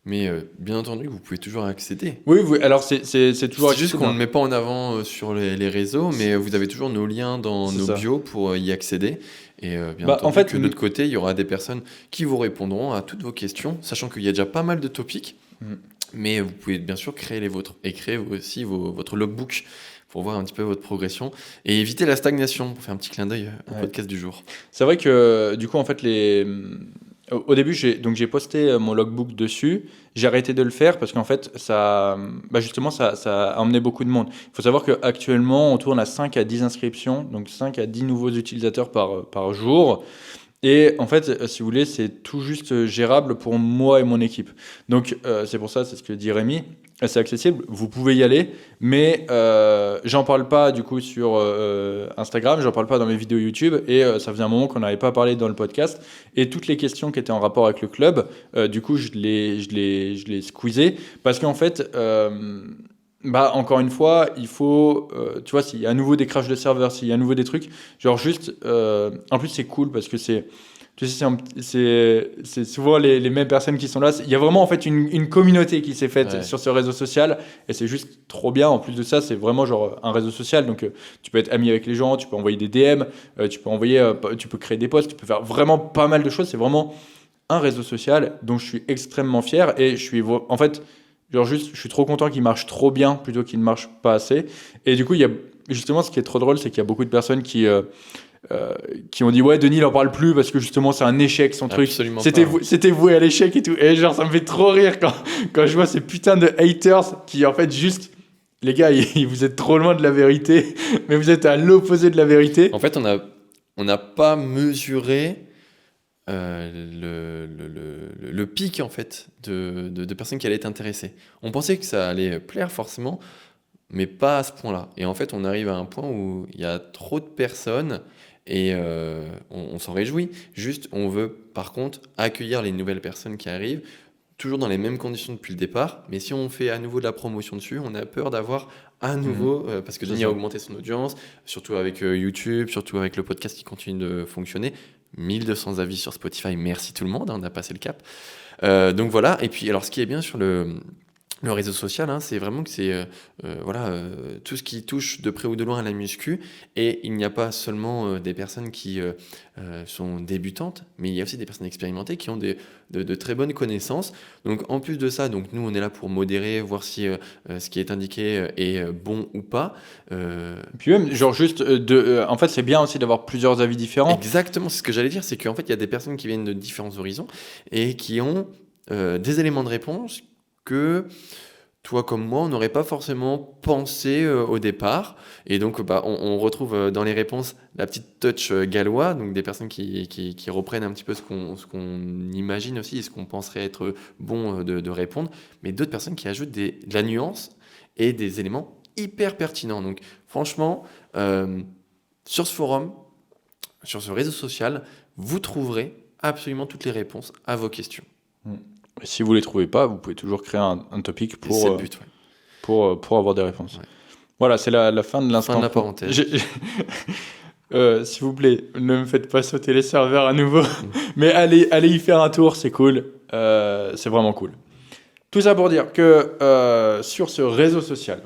S2: Mais bien entendu, vous pouvez toujours accéder.
S1: Oui, alors c'est toujours...
S2: C'est juste qu'on ne le met pas en avant sur les réseaux, mais vous avez toujours nos liens dans nos bios pour y accéder. Et bien entendu,
S1: en fait,
S2: de l'autre côté, il y aura des personnes qui vous répondront à toutes vos questions, sachant qu'il y a déjà pas mal de topics. Mais vous pouvez bien sûr créer les vôtres et créer aussi votre logbook pour voir un petit peu votre progression et éviter la stagnation, pour faire un petit clin d'œil au podcast du jour.
S1: C'est vrai que du coup, en fait, au début, j'ai posté mon logbook dessus. J'ai arrêté de le faire parce qu'en fait, justement, ça a emmené beaucoup de monde. Il faut savoir qu'actuellement, on tourne à 5 à 10 inscriptions, donc 5 à 10 nouveaux utilisateurs par jour. Et en fait, si vous voulez, c'est tout juste gérable pour moi et mon équipe. Donc, c'est pour ça, c'est ce que dit Rémi. C'est accessible, vous pouvez y aller, mais j'en parle pas du coup sur Instagram, j'en parle pas dans mes vidéos YouTube, et ça faisait un moment qu'on n'avait pas parlé dans le podcast. Et toutes les questions qui étaient en rapport avec le club, du coup, je les squeezais, parce qu'en fait, bah, encore une fois, il faut, tu vois, s'il y a à nouveau des crashs de serveurs, s'il y a à nouveau des trucs, genre juste, en plus c'est cool parce que c'est, tu sais, c'est souvent les mêmes personnes qui sont là. Il y a vraiment en fait une communauté qui s'est faite
S2: Ouais.
S1: sur ce réseau social et c'est juste trop bien. En plus de ça, c'est vraiment genre un réseau social. Donc tu peux être ami avec les gens, tu peux envoyer des DM, tu peux créer des posts, tu peux faire vraiment pas mal de choses. C'est vraiment un réseau social dont je suis extrêmement fier et en fait, genre juste, je suis trop content qu'il marche trop bien plutôt qu'il ne marche pas assez. Et du coup, il y a justement ce qui est trop drôle, c'est qu'il y a beaucoup de personnes qui ont dit ouais, Denis il en parle plus parce que justement c'est un échec son truc.
S2: Absolument
S1: C'était
S2: pas.
S1: c'était voué à l'échec et tout. Et genre ça me fait trop rire quand je vois ces putains de haters qui en fait juste les gars, vous êtes trop loin de la vérité, mais vous êtes à l'opposé de la vérité.
S2: En fait, on n'a pas mesuré le pic en fait de personnes qui allaient être intéressées. On pensait que ça allait plaire forcément, mais pas à ce point-là. Et en fait, on arrive à un point où il y a trop de personnes et on s'en réjouit. Juste, on veut par contre accueillir les nouvelles personnes qui arrivent, toujours dans les mêmes conditions depuis le départ. Mais si on fait à nouveau de la promotion dessus, on a peur d'avoir à nouveau, parce que
S1: C'est
S2: Denis
S1: ça.
S2: a augmenté son audience, surtout avec YouTube, surtout avec le podcast qui continue de fonctionner. 1200 avis sur Spotify, merci tout le monde, on a passé le cap. Donc voilà, et puis alors ce qui est bien sur le réseau social, hein, c'est vraiment que c'est tout ce qui touche de près ou de loin à la muscu, et il n'y a pas seulement des personnes qui sont débutantes, mais il y a aussi des personnes expérimentées qui ont de très bonnes connaissances. Donc en plus de ça, donc nous on est là pour modérer, voir si ce qui est indiqué est bon ou pas.
S1: Et puis même genre juste en fait c'est bien aussi d'avoir plusieurs avis différents.
S2: Exactement, c'est ce que j'allais dire, c'est qu'en fait il y a des personnes qui viennent de différents horizons et qui ont des éléments de réponse que toi comme moi, on n'aurait pas forcément pensé au départ. Et donc, bah, on retrouve dans les réponses la petite touch gallois, donc des personnes qui reprennent un petit peu ce qu'on imagine aussi et ce qu'on penserait être bon de répondre, mais d'autres personnes qui ajoutent de la nuance et des éléments hyper pertinents. Donc, franchement, sur ce forum, sur ce réseau social, vous trouverez absolument toutes les réponses à vos questions.
S1: Et si vous les trouvez pas, vous pouvez toujours créer un topic
S2: Et c'est le but, ouais.
S1: pour avoir des réponses.
S2: Ouais.
S1: Voilà, c'est la fin de l'instant.
S2: Fin de la parenthèse.
S1: S'il vous plaît, ne me faites pas sauter les serveurs à nouveau, mais allez y faire un tour, c'est cool. C'est vraiment cool. Tout ça pour dire que sur ce réseau social,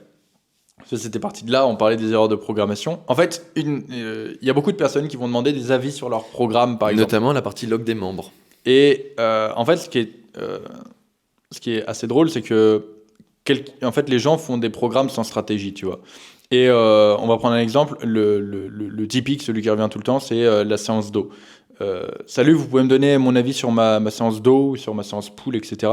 S1: c'était parti de là, on parlait des erreurs de programmation. En fait, il y a beaucoup de personnes qui vont demander des avis sur leur programme, par exemple.
S2: Notamment la partie log des membres.
S1: Et en fait, ce qui est assez drôle, c'est que en fait, les gens font des programmes sans stratégie, tu vois. Et on va prendre un exemple, le typique, celui qui revient tout le temps, c'est la séance d'eau. Salut, vous pouvez me donner mon avis sur ma séance d'eau, sur ma séance pool, etc.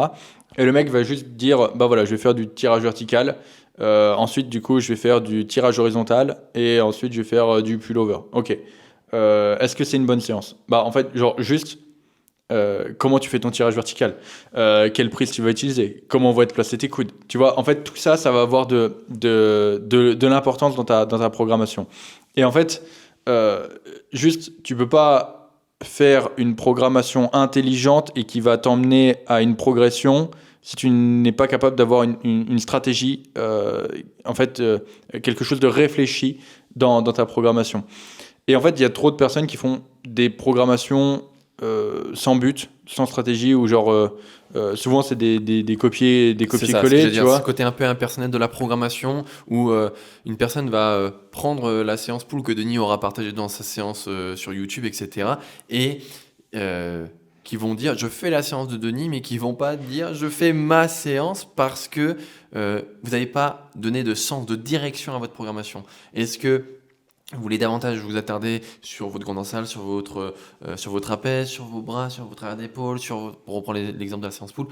S1: Et le mec va juste dire, bah voilà, je vais faire du tirage vertical. Ensuite, du coup, je vais faire du tirage horizontal. Et ensuite, je vais faire du pullover. Ok. Est-ce que c'est une bonne séance? Bah, en fait, genre, juste, comment tu fais ton tirage vertical, quelle prise tu vas utiliser, comment vont être placés tes coudes. Tu vois, en fait, tout ça, ça va avoir de l'importance dans ta programmation. Et en fait, juste, tu peux pas faire une programmation intelligente et qui va t'emmener à une progression si tu n'es pas capable d'avoir une stratégie, en fait, quelque chose de réfléchi dans ta programmation. Et en fait, il y a trop de personnes qui font des programmations sans but, sans stratégie, ou genre souvent c'est des copier, des
S2: C'est ça, ce que
S1: copier-coller,
S2: j'allais
S1: tu
S2: dire,
S1: vois.
S2: ce côté un peu impersonnel de la programmation où une personne va prendre la séance pool que Denis aura partagée dans sa séance sur YouTube, etc. Et qui vont dire je fais la séance de Denis, mais qui vont pas dire je fais ma séance parce que vous n'avez pas donné de sens, de direction à votre programmation. Est-ce que vous voulez davantage vous attarder sur votre condensale, sur votre trapèze, sur vos bras, sur votre arrière d'épaule, pour reprendre l'exemple de la séance pool,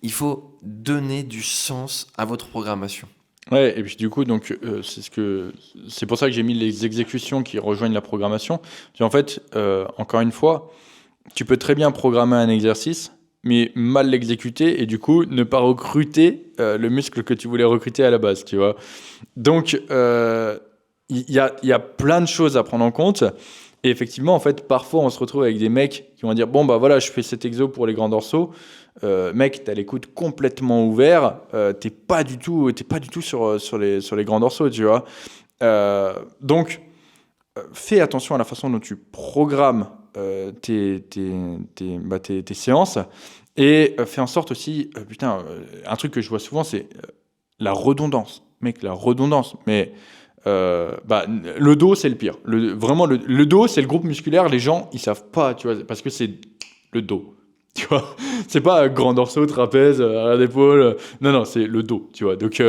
S2: il faut donner du sens à votre programmation.
S1: Ouais, et puis du coup, donc, c'est pour ça que j'ai mis les exécutions qui rejoignent la programmation. Puis en fait, encore une fois, tu peux très bien programmer un exercice, mais mal l'exécuter et du coup ne pas recruter le muscle que tu voulais recruter à la base, tu vois. Donc, il y a plein de choses à prendre en compte. Et effectivement, en fait, parfois, on se retrouve avec des mecs qui vont dire, bon, bah voilà, je fais cet exo pour les grands dorsaux. Mec, t'as l'écoute complètement ouvert. T'es pas du tout sur les grands dorsaux, tu vois. Donc, fais attention à la façon dont tu programmes tes séances et fais en sorte aussi, un truc que je vois souvent, c'est la redondance. Mec, la redondance. Mais le dos, c'est le pire. Vraiment, le dos, c'est le groupe musculaire. Les gens, ils savent pas, tu vois, parce que c'est le dos. Tu vois, c'est pas grand dorsaux, trapèze, arrière d'épaule. Non, non, c'est le dos, tu vois. Donc,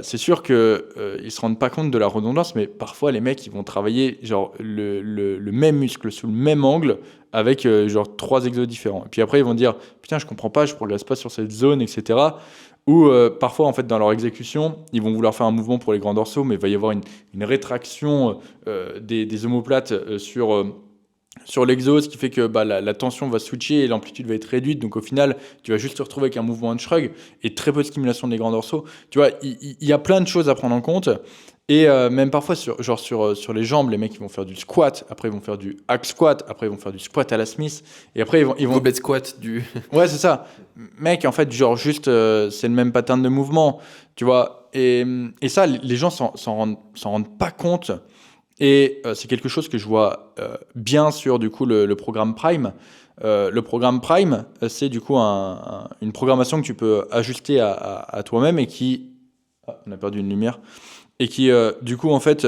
S1: c'est sûr que ils se rendent pas compte de la redondance, mais parfois les mecs ils vont travailler genre le même muscle sous le même angle avec genre 3 exos différents. Et puis après ils vont dire putain je comprends pas, je progresse pas sur cette zone, etc. Ou parfois en fait dans leur exécution ils vont vouloir faire un mouvement pour les grands dorsaux, mais il va y avoir une rétraction des omoplates sur l'exo, ce qui fait que bah, la tension va switcher et l'amplitude va être réduite. Donc au final, tu vas juste te retrouver avec un mouvement de shrug et très peu de stimulation des grands dorsaux. Tu vois, il y a plein de choses à prendre en compte. Et même parfois, sur les jambes, les mecs ils vont faire du squat, après ils vont faire du hack squat, après ils vont faire du squat à la Smith, et après ils vont...
S2: Goblet squat du.
S1: Ouais, c'est ça. Mec, en fait, genre juste, c'est le même pattern de mouvement, tu vois. Et ça, les gens s'en rendent pas compte. Et c'est quelque chose que je vois bien sur du coup le programme Prime. Le programme Prime, c'est du coup une programmation que tu peux ajuster à toi-même et qui... Ah, on a perdu une lumière. Et qui, du coup, en fait,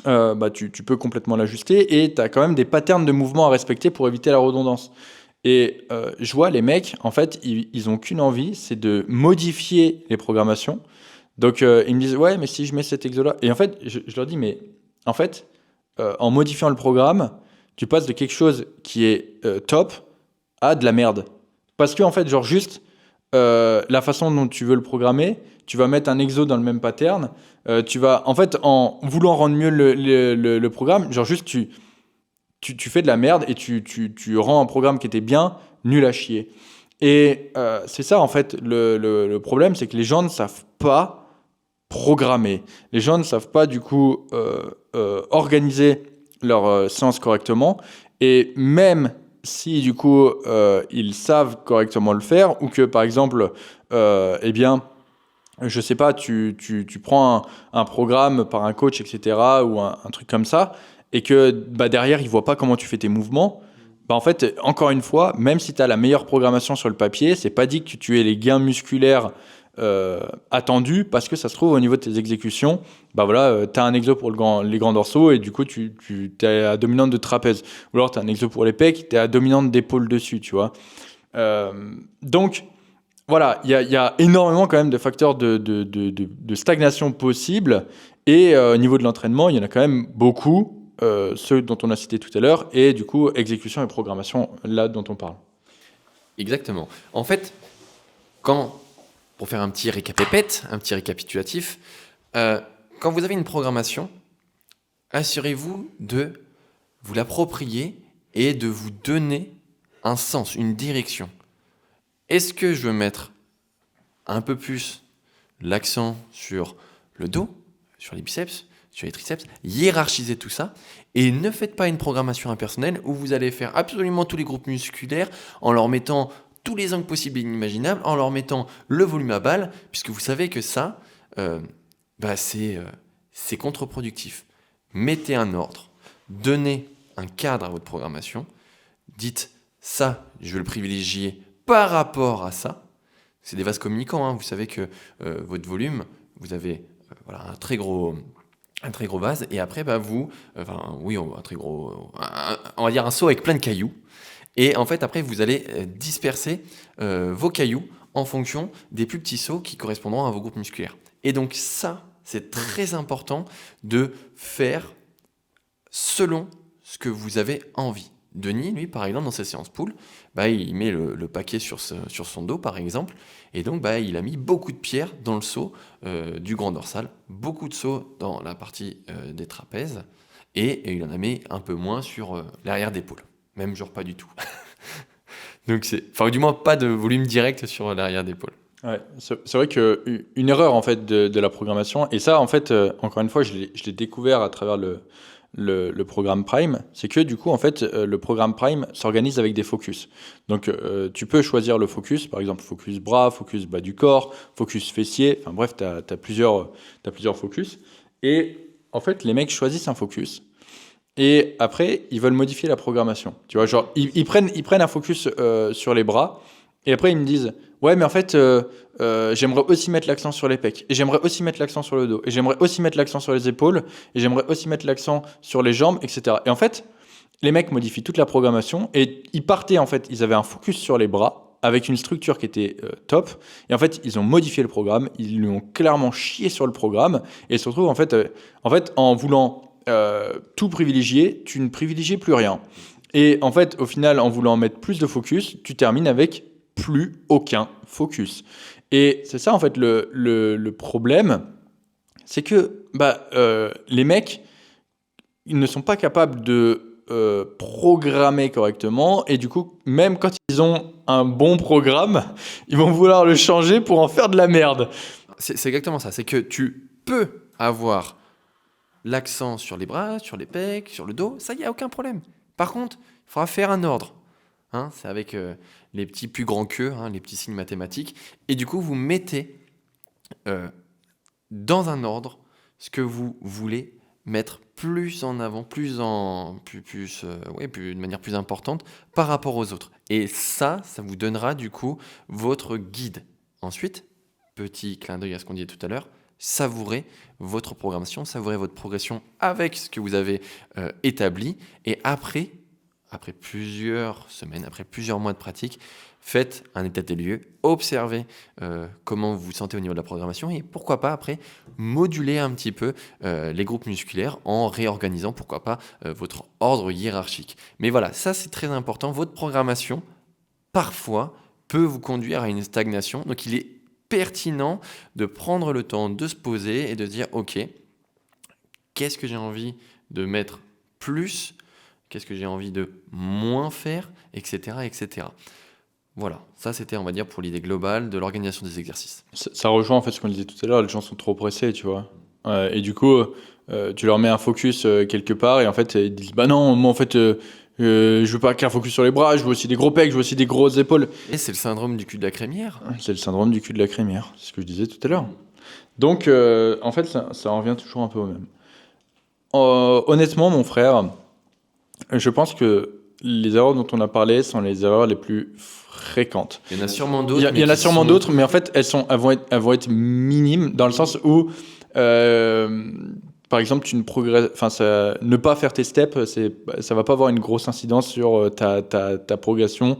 S1: bah, tu peux complètement l'ajuster et tu as quand même des patterns de mouvement à respecter pour éviter la redondance. Et je vois les mecs, en fait, ils ont qu'une envie, c'est de modifier les programmations. Donc, ils me disent, ouais, mais si je mets cet exo-là. Et en fait, je leur dis, mais en fait, en modifiant le programme, tu passes de quelque chose qui est top à de la merde. Parce que, en fait, genre, juste la façon dont tu veux le programmer, tu vas mettre un exo dans le même pattern. Tu vas, en fait, en voulant rendre mieux le programme, genre, juste, tu fais de la merde et tu rends un programme qui était bien nul à chier. Et c'est ça, en fait, le problème, c'est que les gens ne savent pas programmer. Les gens ne savent pas du coup organiser leur séance correctement. Et même si du coup ils savent correctement le faire, ou que par exemple, eh bien, je sais pas, tu prends un programme par un coach, etc., ou un truc comme ça, et que bah, derrière ils voient pas comment tu fais tes mouvements. Bah en fait, encore une fois, même si tu as la meilleure programmation sur le papier, c'est pas dit que tu aies les gains musculaires attendus parce que ça se trouve au niveau de tes exécutions, bah voilà, tu as un exo pour les grands dorsaux et du coup tu es à dominante de trapèze. Ou alors tu as un exo pour les pecs, tu es à dominante d'épaule dessus, tu vois. Donc voilà, il y a énormément quand même de facteurs de stagnation possibles et au niveau de l'entraînement, il y en a quand même beaucoup, ceux dont on a cité tout à l'heure, et du coup exécution et programmation, là dont on parle.
S2: Exactement. En fait, quand, pour faire un petit récapépète, un petit récapitulatif, quand vous avez une programmation, assurez-vous de vous l'approprier et de vous donner un sens, une direction. Est-ce que je veux mettre un peu plus l'accent sur le dos, sur les biceps, sur les triceps, hiérarchisez tout ça et ne faites pas une programmation impersonnelle où vous allez faire absolument tous les groupes musculaires en leur mettant tous les angles possibles et inimaginables, en leur mettant le volume à balle, puisque vous savez que ça, c'est contre-productif. Mettez un ordre, donnez un cadre à votre programmation, dites ça, je vais le privilégier par rapport à ça. C'est des vases communicants, hein. Vous savez que votre volume, vous avez un très gros vase, et après, on va dire un seau avec plein de cailloux. Et en fait, après, vous allez disperser vos cailloux en fonction des plus petits seaux qui correspondront à vos groupes musculaires. Et donc ça, c'est très important de faire selon ce que vous avez envie. Denis, lui, par exemple, dans ses séances poules, il met le paquet sur son dos, par exemple, et donc il a mis beaucoup de pierres dans le seau du grand dorsal, beaucoup de seaux dans la partie des trapèzes, et il en a mis un peu moins sur l'arrière d'épaule. Même genre pas du tout. Donc du moins pas de volume direct sur l'arrière d'épaule.
S1: Ouais, c'est vrai qu'une erreur en fait de la programmation, et ça en fait, encore une fois, je l'ai découvert à travers le programme Prime, c'est que du coup en fait le programme Prime s'organise avec des focus. Donc tu peux choisir le focus, par exemple focus bras, focus bas du corps, focus fessier, enfin bref, t'as plusieurs focus. Et en fait les mecs choisissent un focus. Et après, ils veulent modifier la programmation. Tu vois, genre, ils prennent un focus sur les bras, et après, ils me disent, ouais, mais en fait, j'aimerais aussi mettre l'accent sur les pecs, et j'aimerais aussi mettre l'accent sur le dos, et j'aimerais aussi mettre l'accent sur les épaules, et j'aimerais aussi mettre l'accent sur les jambes, etc. Et en fait, les mecs modifient toute la programmation, et ils partaient, en fait, ils avaient un focus sur les bras, avec une structure qui était top, et en fait, ils ont modifié le programme, ils lui ont clairement chié sur le programme, et ils se retrouvent, en fait, en voulant tout privilégier, tu ne privilégies plus rien. Et en fait, au final, en voulant mettre plus de focus, tu termines avec plus aucun focus. Et c'est ça, en fait, le problème, c'est que les mecs, ils ne sont pas capables de programmer correctement, et du coup, même quand ils ont un bon programme, ils vont vouloir le changer pour en faire de la merde.
S2: C'est exactement ça, c'est que tu peux avoir l'accent sur les bras, sur les pecs, sur le dos, ça, il n'y a aucun problème. Par contre, il faudra faire un ordre. C'est avec les petits plus grands que, les petits signes mathématiques. Et du coup, vous mettez dans un ordre ce que vous voulez mettre plus en avant, de manière plus importante par rapport aux autres. Et ça vous donnera du coup votre guide. Ensuite, petit clin d'œil à ce qu'on disait tout à l'heure, savourez votre programmation, savourez votre progression avec ce que vous avez établi. Et après plusieurs semaines, après plusieurs mois de pratique, faites un état des lieux, observez comment vous vous sentez au niveau de la programmation et pourquoi pas après moduler un petit peu les groupes musculaires en réorganisant pourquoi pas votre ordre hiérarchique. Mais voilà, ça c'est très important. Votre programmation, parfois, peut vous conduire à une stagnation. Donc il est pertinent de prendre le temps de se poser et de dire ok, qu'est-ce que j'ai envie de mettre plus, qu'est-ce que j'ai envie de moins faire, etc. etc. Voilà, ça c'était on va dire pour l'idée globale de l'organisation des exercices.
S1: Ça rejoint en fait ce qu'on disait tout à l'heure, les gens sont trop pressés, tu vois. Et du coup, tu leur mets un focus quelque part et en fait ils disent bah non, moi en fait je veux pas qu'un focus sur les bras, je veux aussi des gros pecs, je veux aussi des grosses épaules.
S2: Et c'est le syndrome du cul de la crémière.
S1: C'est le syndrome du cul de la crémière, c'est ce que je disais tout à l'heure. Donc en fait ça revient toujours un peu au même. Honnêtement mon frère, je pense que les erreurs dont on a parlé sont les erreurs les plus fréquentes.
S2: Il y en a sûrement d'autres.
S1: Il y en a sûrement d'autres, mais en fait elles vont être minimes dans le sens où par exemple, ne pas faire tes steps, ça va pas avoir une grosse incidence sur ta progression,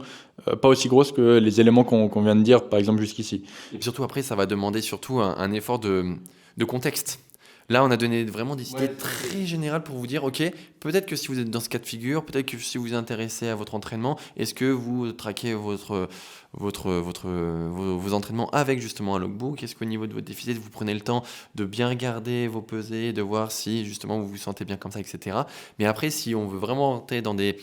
S1: pas aussi grosse que les éléments qu'on vient de dire, par exemple, jusqu'ici.
S2: Et puis surtout, après, ça va demander surtout un effort de contexte. Là, on a donné vraiment des idées très générales pour vous dire, ok, peut-être que si vous êtes dans ce cas de figure, peut-être que si vous vous intéressez à votre entraînement, est-ce que vous traquez vos entraînements avec justement un logbook? Est-ce qu'au niveau de votre déficit, vous prenez le temps de bien regarder vos pesées, de voir si justement vous vous sentez bien comme ça, etc. Mais après, si on veut vraiment rentrer dans des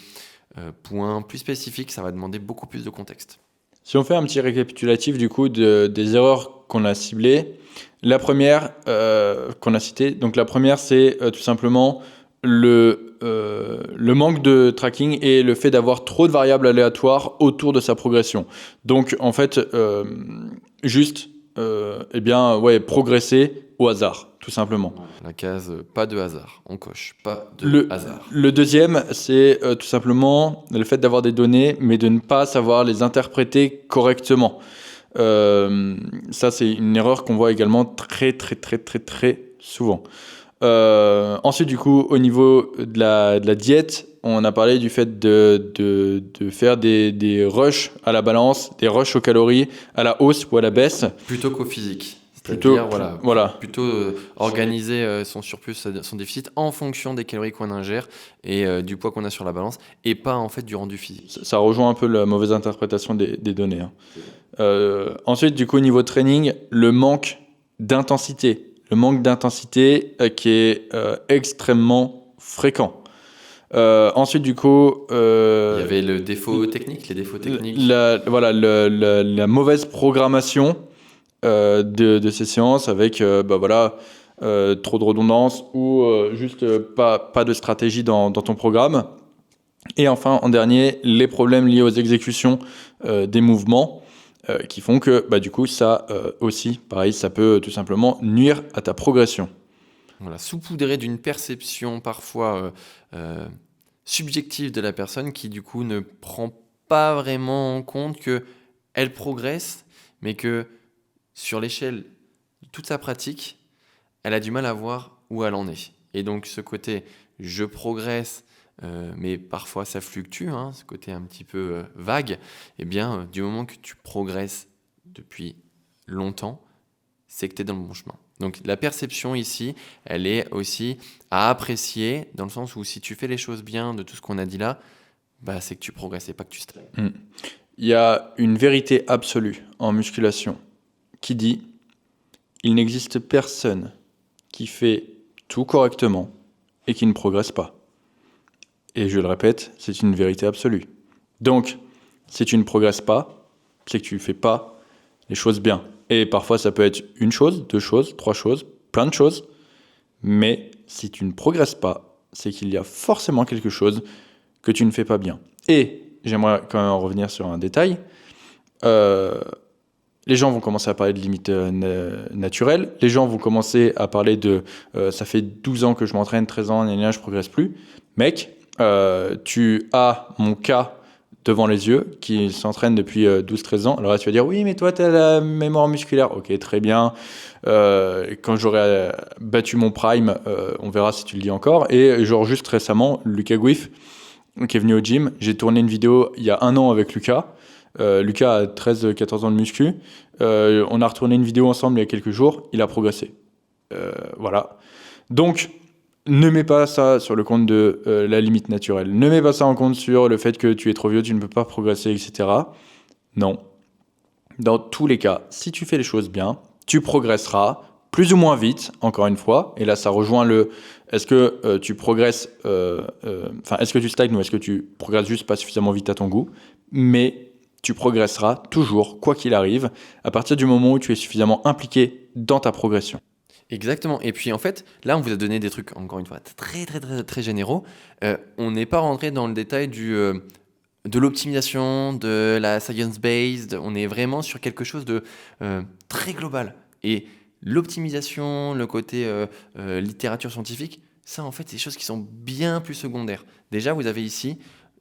S2: points plus spécifiques, ça va demander beaucoup plus de contexte.
S1: Si on fait un petit récapitulatif du coup des erreurs qu'on a ciblées, la première qu'on a citée, donc la première c'est tout simplement le manque de tracking et le fait d'avoir trop de variables aléatoires autour de sa progression. Donc en fait, progresser au hasard, tout simplement.
S2: La case pas de hasard, on coche pas de hasard.
S1: Le deuxième, c'est tout simplement le fait d'avoir des données, mais de ne pas savoir les interpréter correctement. Ça, c'est une erreur qu'on voit également très, très, très, très, très souvent. Ensuite, du coup, au niveau de la diète, on a parlé du fait de faire des rushs à la balance, des rushs aux calories, à la hausse ou à la baisse.
S2: Plutôt qu'au physique. C'est-à-dire,
S1: voilà.
S2: plutôt organiser son surplus, son déficit en fonction des calories qu'on ingère et du poids qu'on a sur la balance, et pas en fait du rendu physique.
S1: Ça rejoint un peu la mauvaise interprétation des données. Hein. Ensuite, du coup, au niveau training, le manque d'intensité. Le manque d'intensité qui est extrêmement fréquent. Ensuite, du coup...
S2: Il y avait les défauts techniques.
S1: La mauvaise programmation de ces séances avec trop de redondance ou juste pas de stratégie dans ton programme. Et enfin, en dernier, les problèmes liés aux exécutions des mouvements qui font que du coup, ça aussi, pareil, ça peut tout simplement nuire à ta progression.
S2: Voilà, saupoudré d'une perception parfois subjective de la personne qui du coup ne prend pas vraiment en compte qu'elle progresse, mais que sur l'échelle de toute sa pratique, elle a du mal à voir où elle en est. Et donc ce côté « je progresse », mais parfois ça fluctue, hein, ce côté un petit peu vague, eh bien, du moment que tu progresses depuis longtemps, c'est que tu es dans le bon chemin. Donc la perception ici, elle est aussi à apprécier, dans le sens où si tu fais les choses bien de tout ce qu'on a dit là, c'est que tu progresses et pas que tu stagnes.
S1: Il y a une vérité absolue en musculation qui dit « Il n'existe personne qui fait tout correctement et qui ne progresse pas ». Et je le répète, c'est une vérité absolue. Donc, si tu ne progresses pas, c'est que tu ne fais pas les choses bien. Et parfois, ça peut être une chose, 2 choses, 3 choses, plein de choses. Mais si tu ne progresses pas, c'est qu'il y a forcément quelque chose que tu ne fais pas bien. Et j'aimerais quand même en revenir sur un détail. Les gens vont commencer à parler de limites naturelles. Les gens vont commencer à parler de ça fait 12 ans que je m'entraîne, 13 ans, je ne progresse plus. Mec, tu as mon cas devant les yeux qui s'entraîne depuis 12-13 ans. Alors là, tu vas dire, oui, mais toi, tu as la mémoire musculaire. Ok, très bien. Quand j'aurai battu mon prime, on verra si tu le dis encore. Et genre juste récemment, Lucas Guif, qui est venu au gym, j'ai tourné une vidéo il y a 1 an avec Lucas. Lucas a 13-14 ans de muscu. On a retourné une vidéo ensemble il y a quelques jours. Il a progressé. Voilà. Donc, ne mets pas ça sur le compte de la limite naturelle. Ne mets pas ça en compte sur le fait que tu es trop vieux, tu ne peux pas progresser, etc. Non. Dans tous les cas, si tu fais les choses bien, tu progresseras plus ou moins vite, encore une fois. Et là, ça rejoint le... Est-ce que tu progresses... est-ce que tu stagnes ou est-ce que tu progresses juste pas suffisamment vite à ton goût? Mais tu progresseras toujours, quoi qu'il arrive, à partir du moment où tu es suffisamment impliqué dans ta progression.
S2: Exactement. Et puis en fait, là, on vous a donné des trucs, encore une fois, très, très, très, très généraux. On n'est pas rentré dans le détail de l'optimisation, de la science-based. On est vraiment sur quelque chose de très global. Et l'optimisation, le côté littérature scientifique, ça, en fait, c'est des choses qui sont bien plus secondaires. Déjà, vous avez ici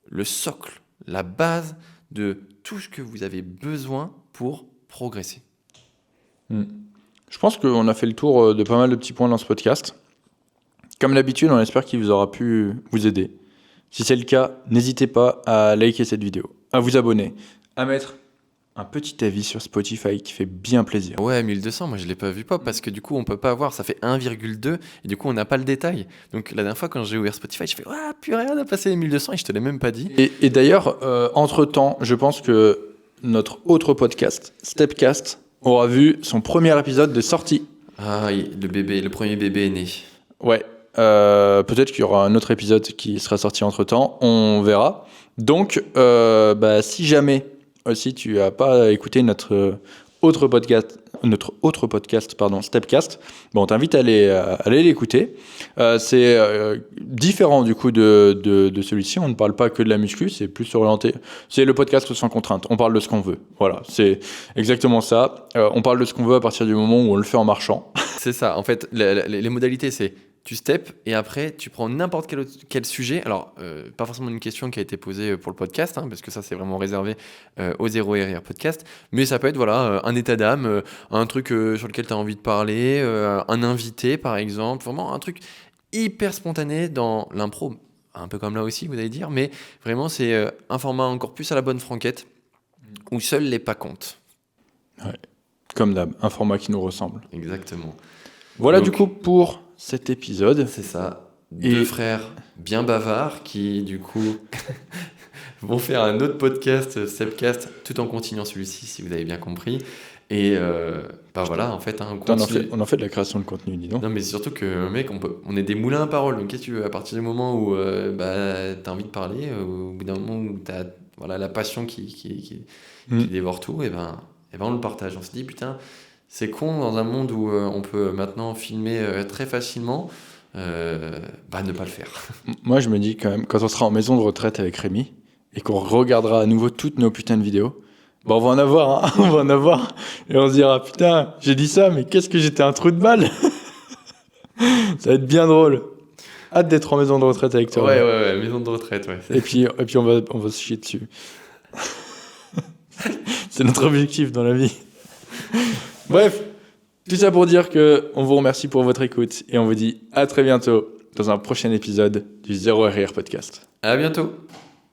S2: le socle, la base de tout ce que vous avez besoin pour progresser.
S1: Je pense qu'on a fait le tour de pas mal de petits points dans ce podcast. Comme d'habitude, on espère qu'il vous aura pu vous aider. Si c'est le cas, n'hésitez pas à liker cette vidéo, à vous abonner, à mettre un petit avis sur Spotify qui fait bien plaisir.
S2: Ouais, 1200, moi je l'ai pas vu pop parce que du coup on peut pas avoir, ça fait 1,2 et du coup on n'a pas le détail. Donc la dernière fois quand j'ai ouvert Spotify, je fais ah purée, on a passé les 1200 et je te l'ai même pas dit.
S1: Et d'ailleurs, entre-temps, je pense que notre autre podcast, Stepcast, aura vu son premier épisode de sortie.
S2: Ah oui, le premier bébé est né.
S1: Ouais, peut-être qu'il y aura un autre épisode qui sera sorti entre-temps, on verra. Donc, si jamais aussi tu n'as pas écouté notre autre podcast, Stepcast, on t'invite à aller l'écouter. C'est différent du coup de celui-ci. On ne parle pas que de la muscu, c'est plus orienté. C'est le podcast sans contrainte. On parle de ce qu'on veut. Voilà, c'est exactement ça. On parle de ce qu'on veut à partir du moment où on le fait en marchant.
S2: C'est ça. En fait, les modalités, c'est tu steps et après tu prends n'importe quel sujet. Alors, pas forcément une question qui a été posée pour le podcast, hein, parce que ça c'est vraiment réservé au Zéro RR podcast. Mais ça peut être un état d'âme, un truc sur lequel tu as envie de parler, un invité par exemple, vraiment un truc hyper spontané dans l'impro, un peu comme là aussi vous allez dire, mais vraiment c'est un format encore plus à la bonne franquette où seuls les pas comptent.
S1: Ouais. Comme d'hab, un format qui nous ressemble.
S2: Exactement.
S1: Voilà
S2: Donc,
S1: du coup pour cet épisode.
S2: C'est ça.
S1: Et-
S2: Deux frères bien bavards qui, du coup, vont faire un autre podcast, Sebcast, tout en continuant celui-ci, si vous avez bien compris. Et voilà, en fait, hein, on
S1: Putain,
S2: continue.
S1: on en fait de la création de contenu, dis donc.
S2: Non, mais c'est surtout que, mec, on est des moulins à parole. Donc, qu'est-ce que tu veux? À partir du moment où t'as envie de parler, au bout d'un moment où t'as la passion qui dévore tout, et ben on le partage. On se dit, putain, c'est con dans un monde où on peut maintenant filmer très facilement, ne pas le faire.
S1: Moi, je me dis quand même, quand on sera en maison de retraite avec Rémi et qu'on regardera à nouveau toutes nos putains de vidéos, on va en avoir, hein, on va en avoir. Et on se dira, putain, j'ai dit ça, mais qu'est-ce que j'étais un trou de balle. Ça va être bien drôle. Hâte d'être en maison de retraite avec toi.
S2: Ouais, maison de retraite, ouais.
S1: Et puis on va se chier dessus. C'est notre objectif dans la vie. Bref, tout ça pour dire que on vous remercie pour votre écoute et on vous dit à très bientôt dans un prochain épisode du Zéro RR Podcast.
S2: À bientôt.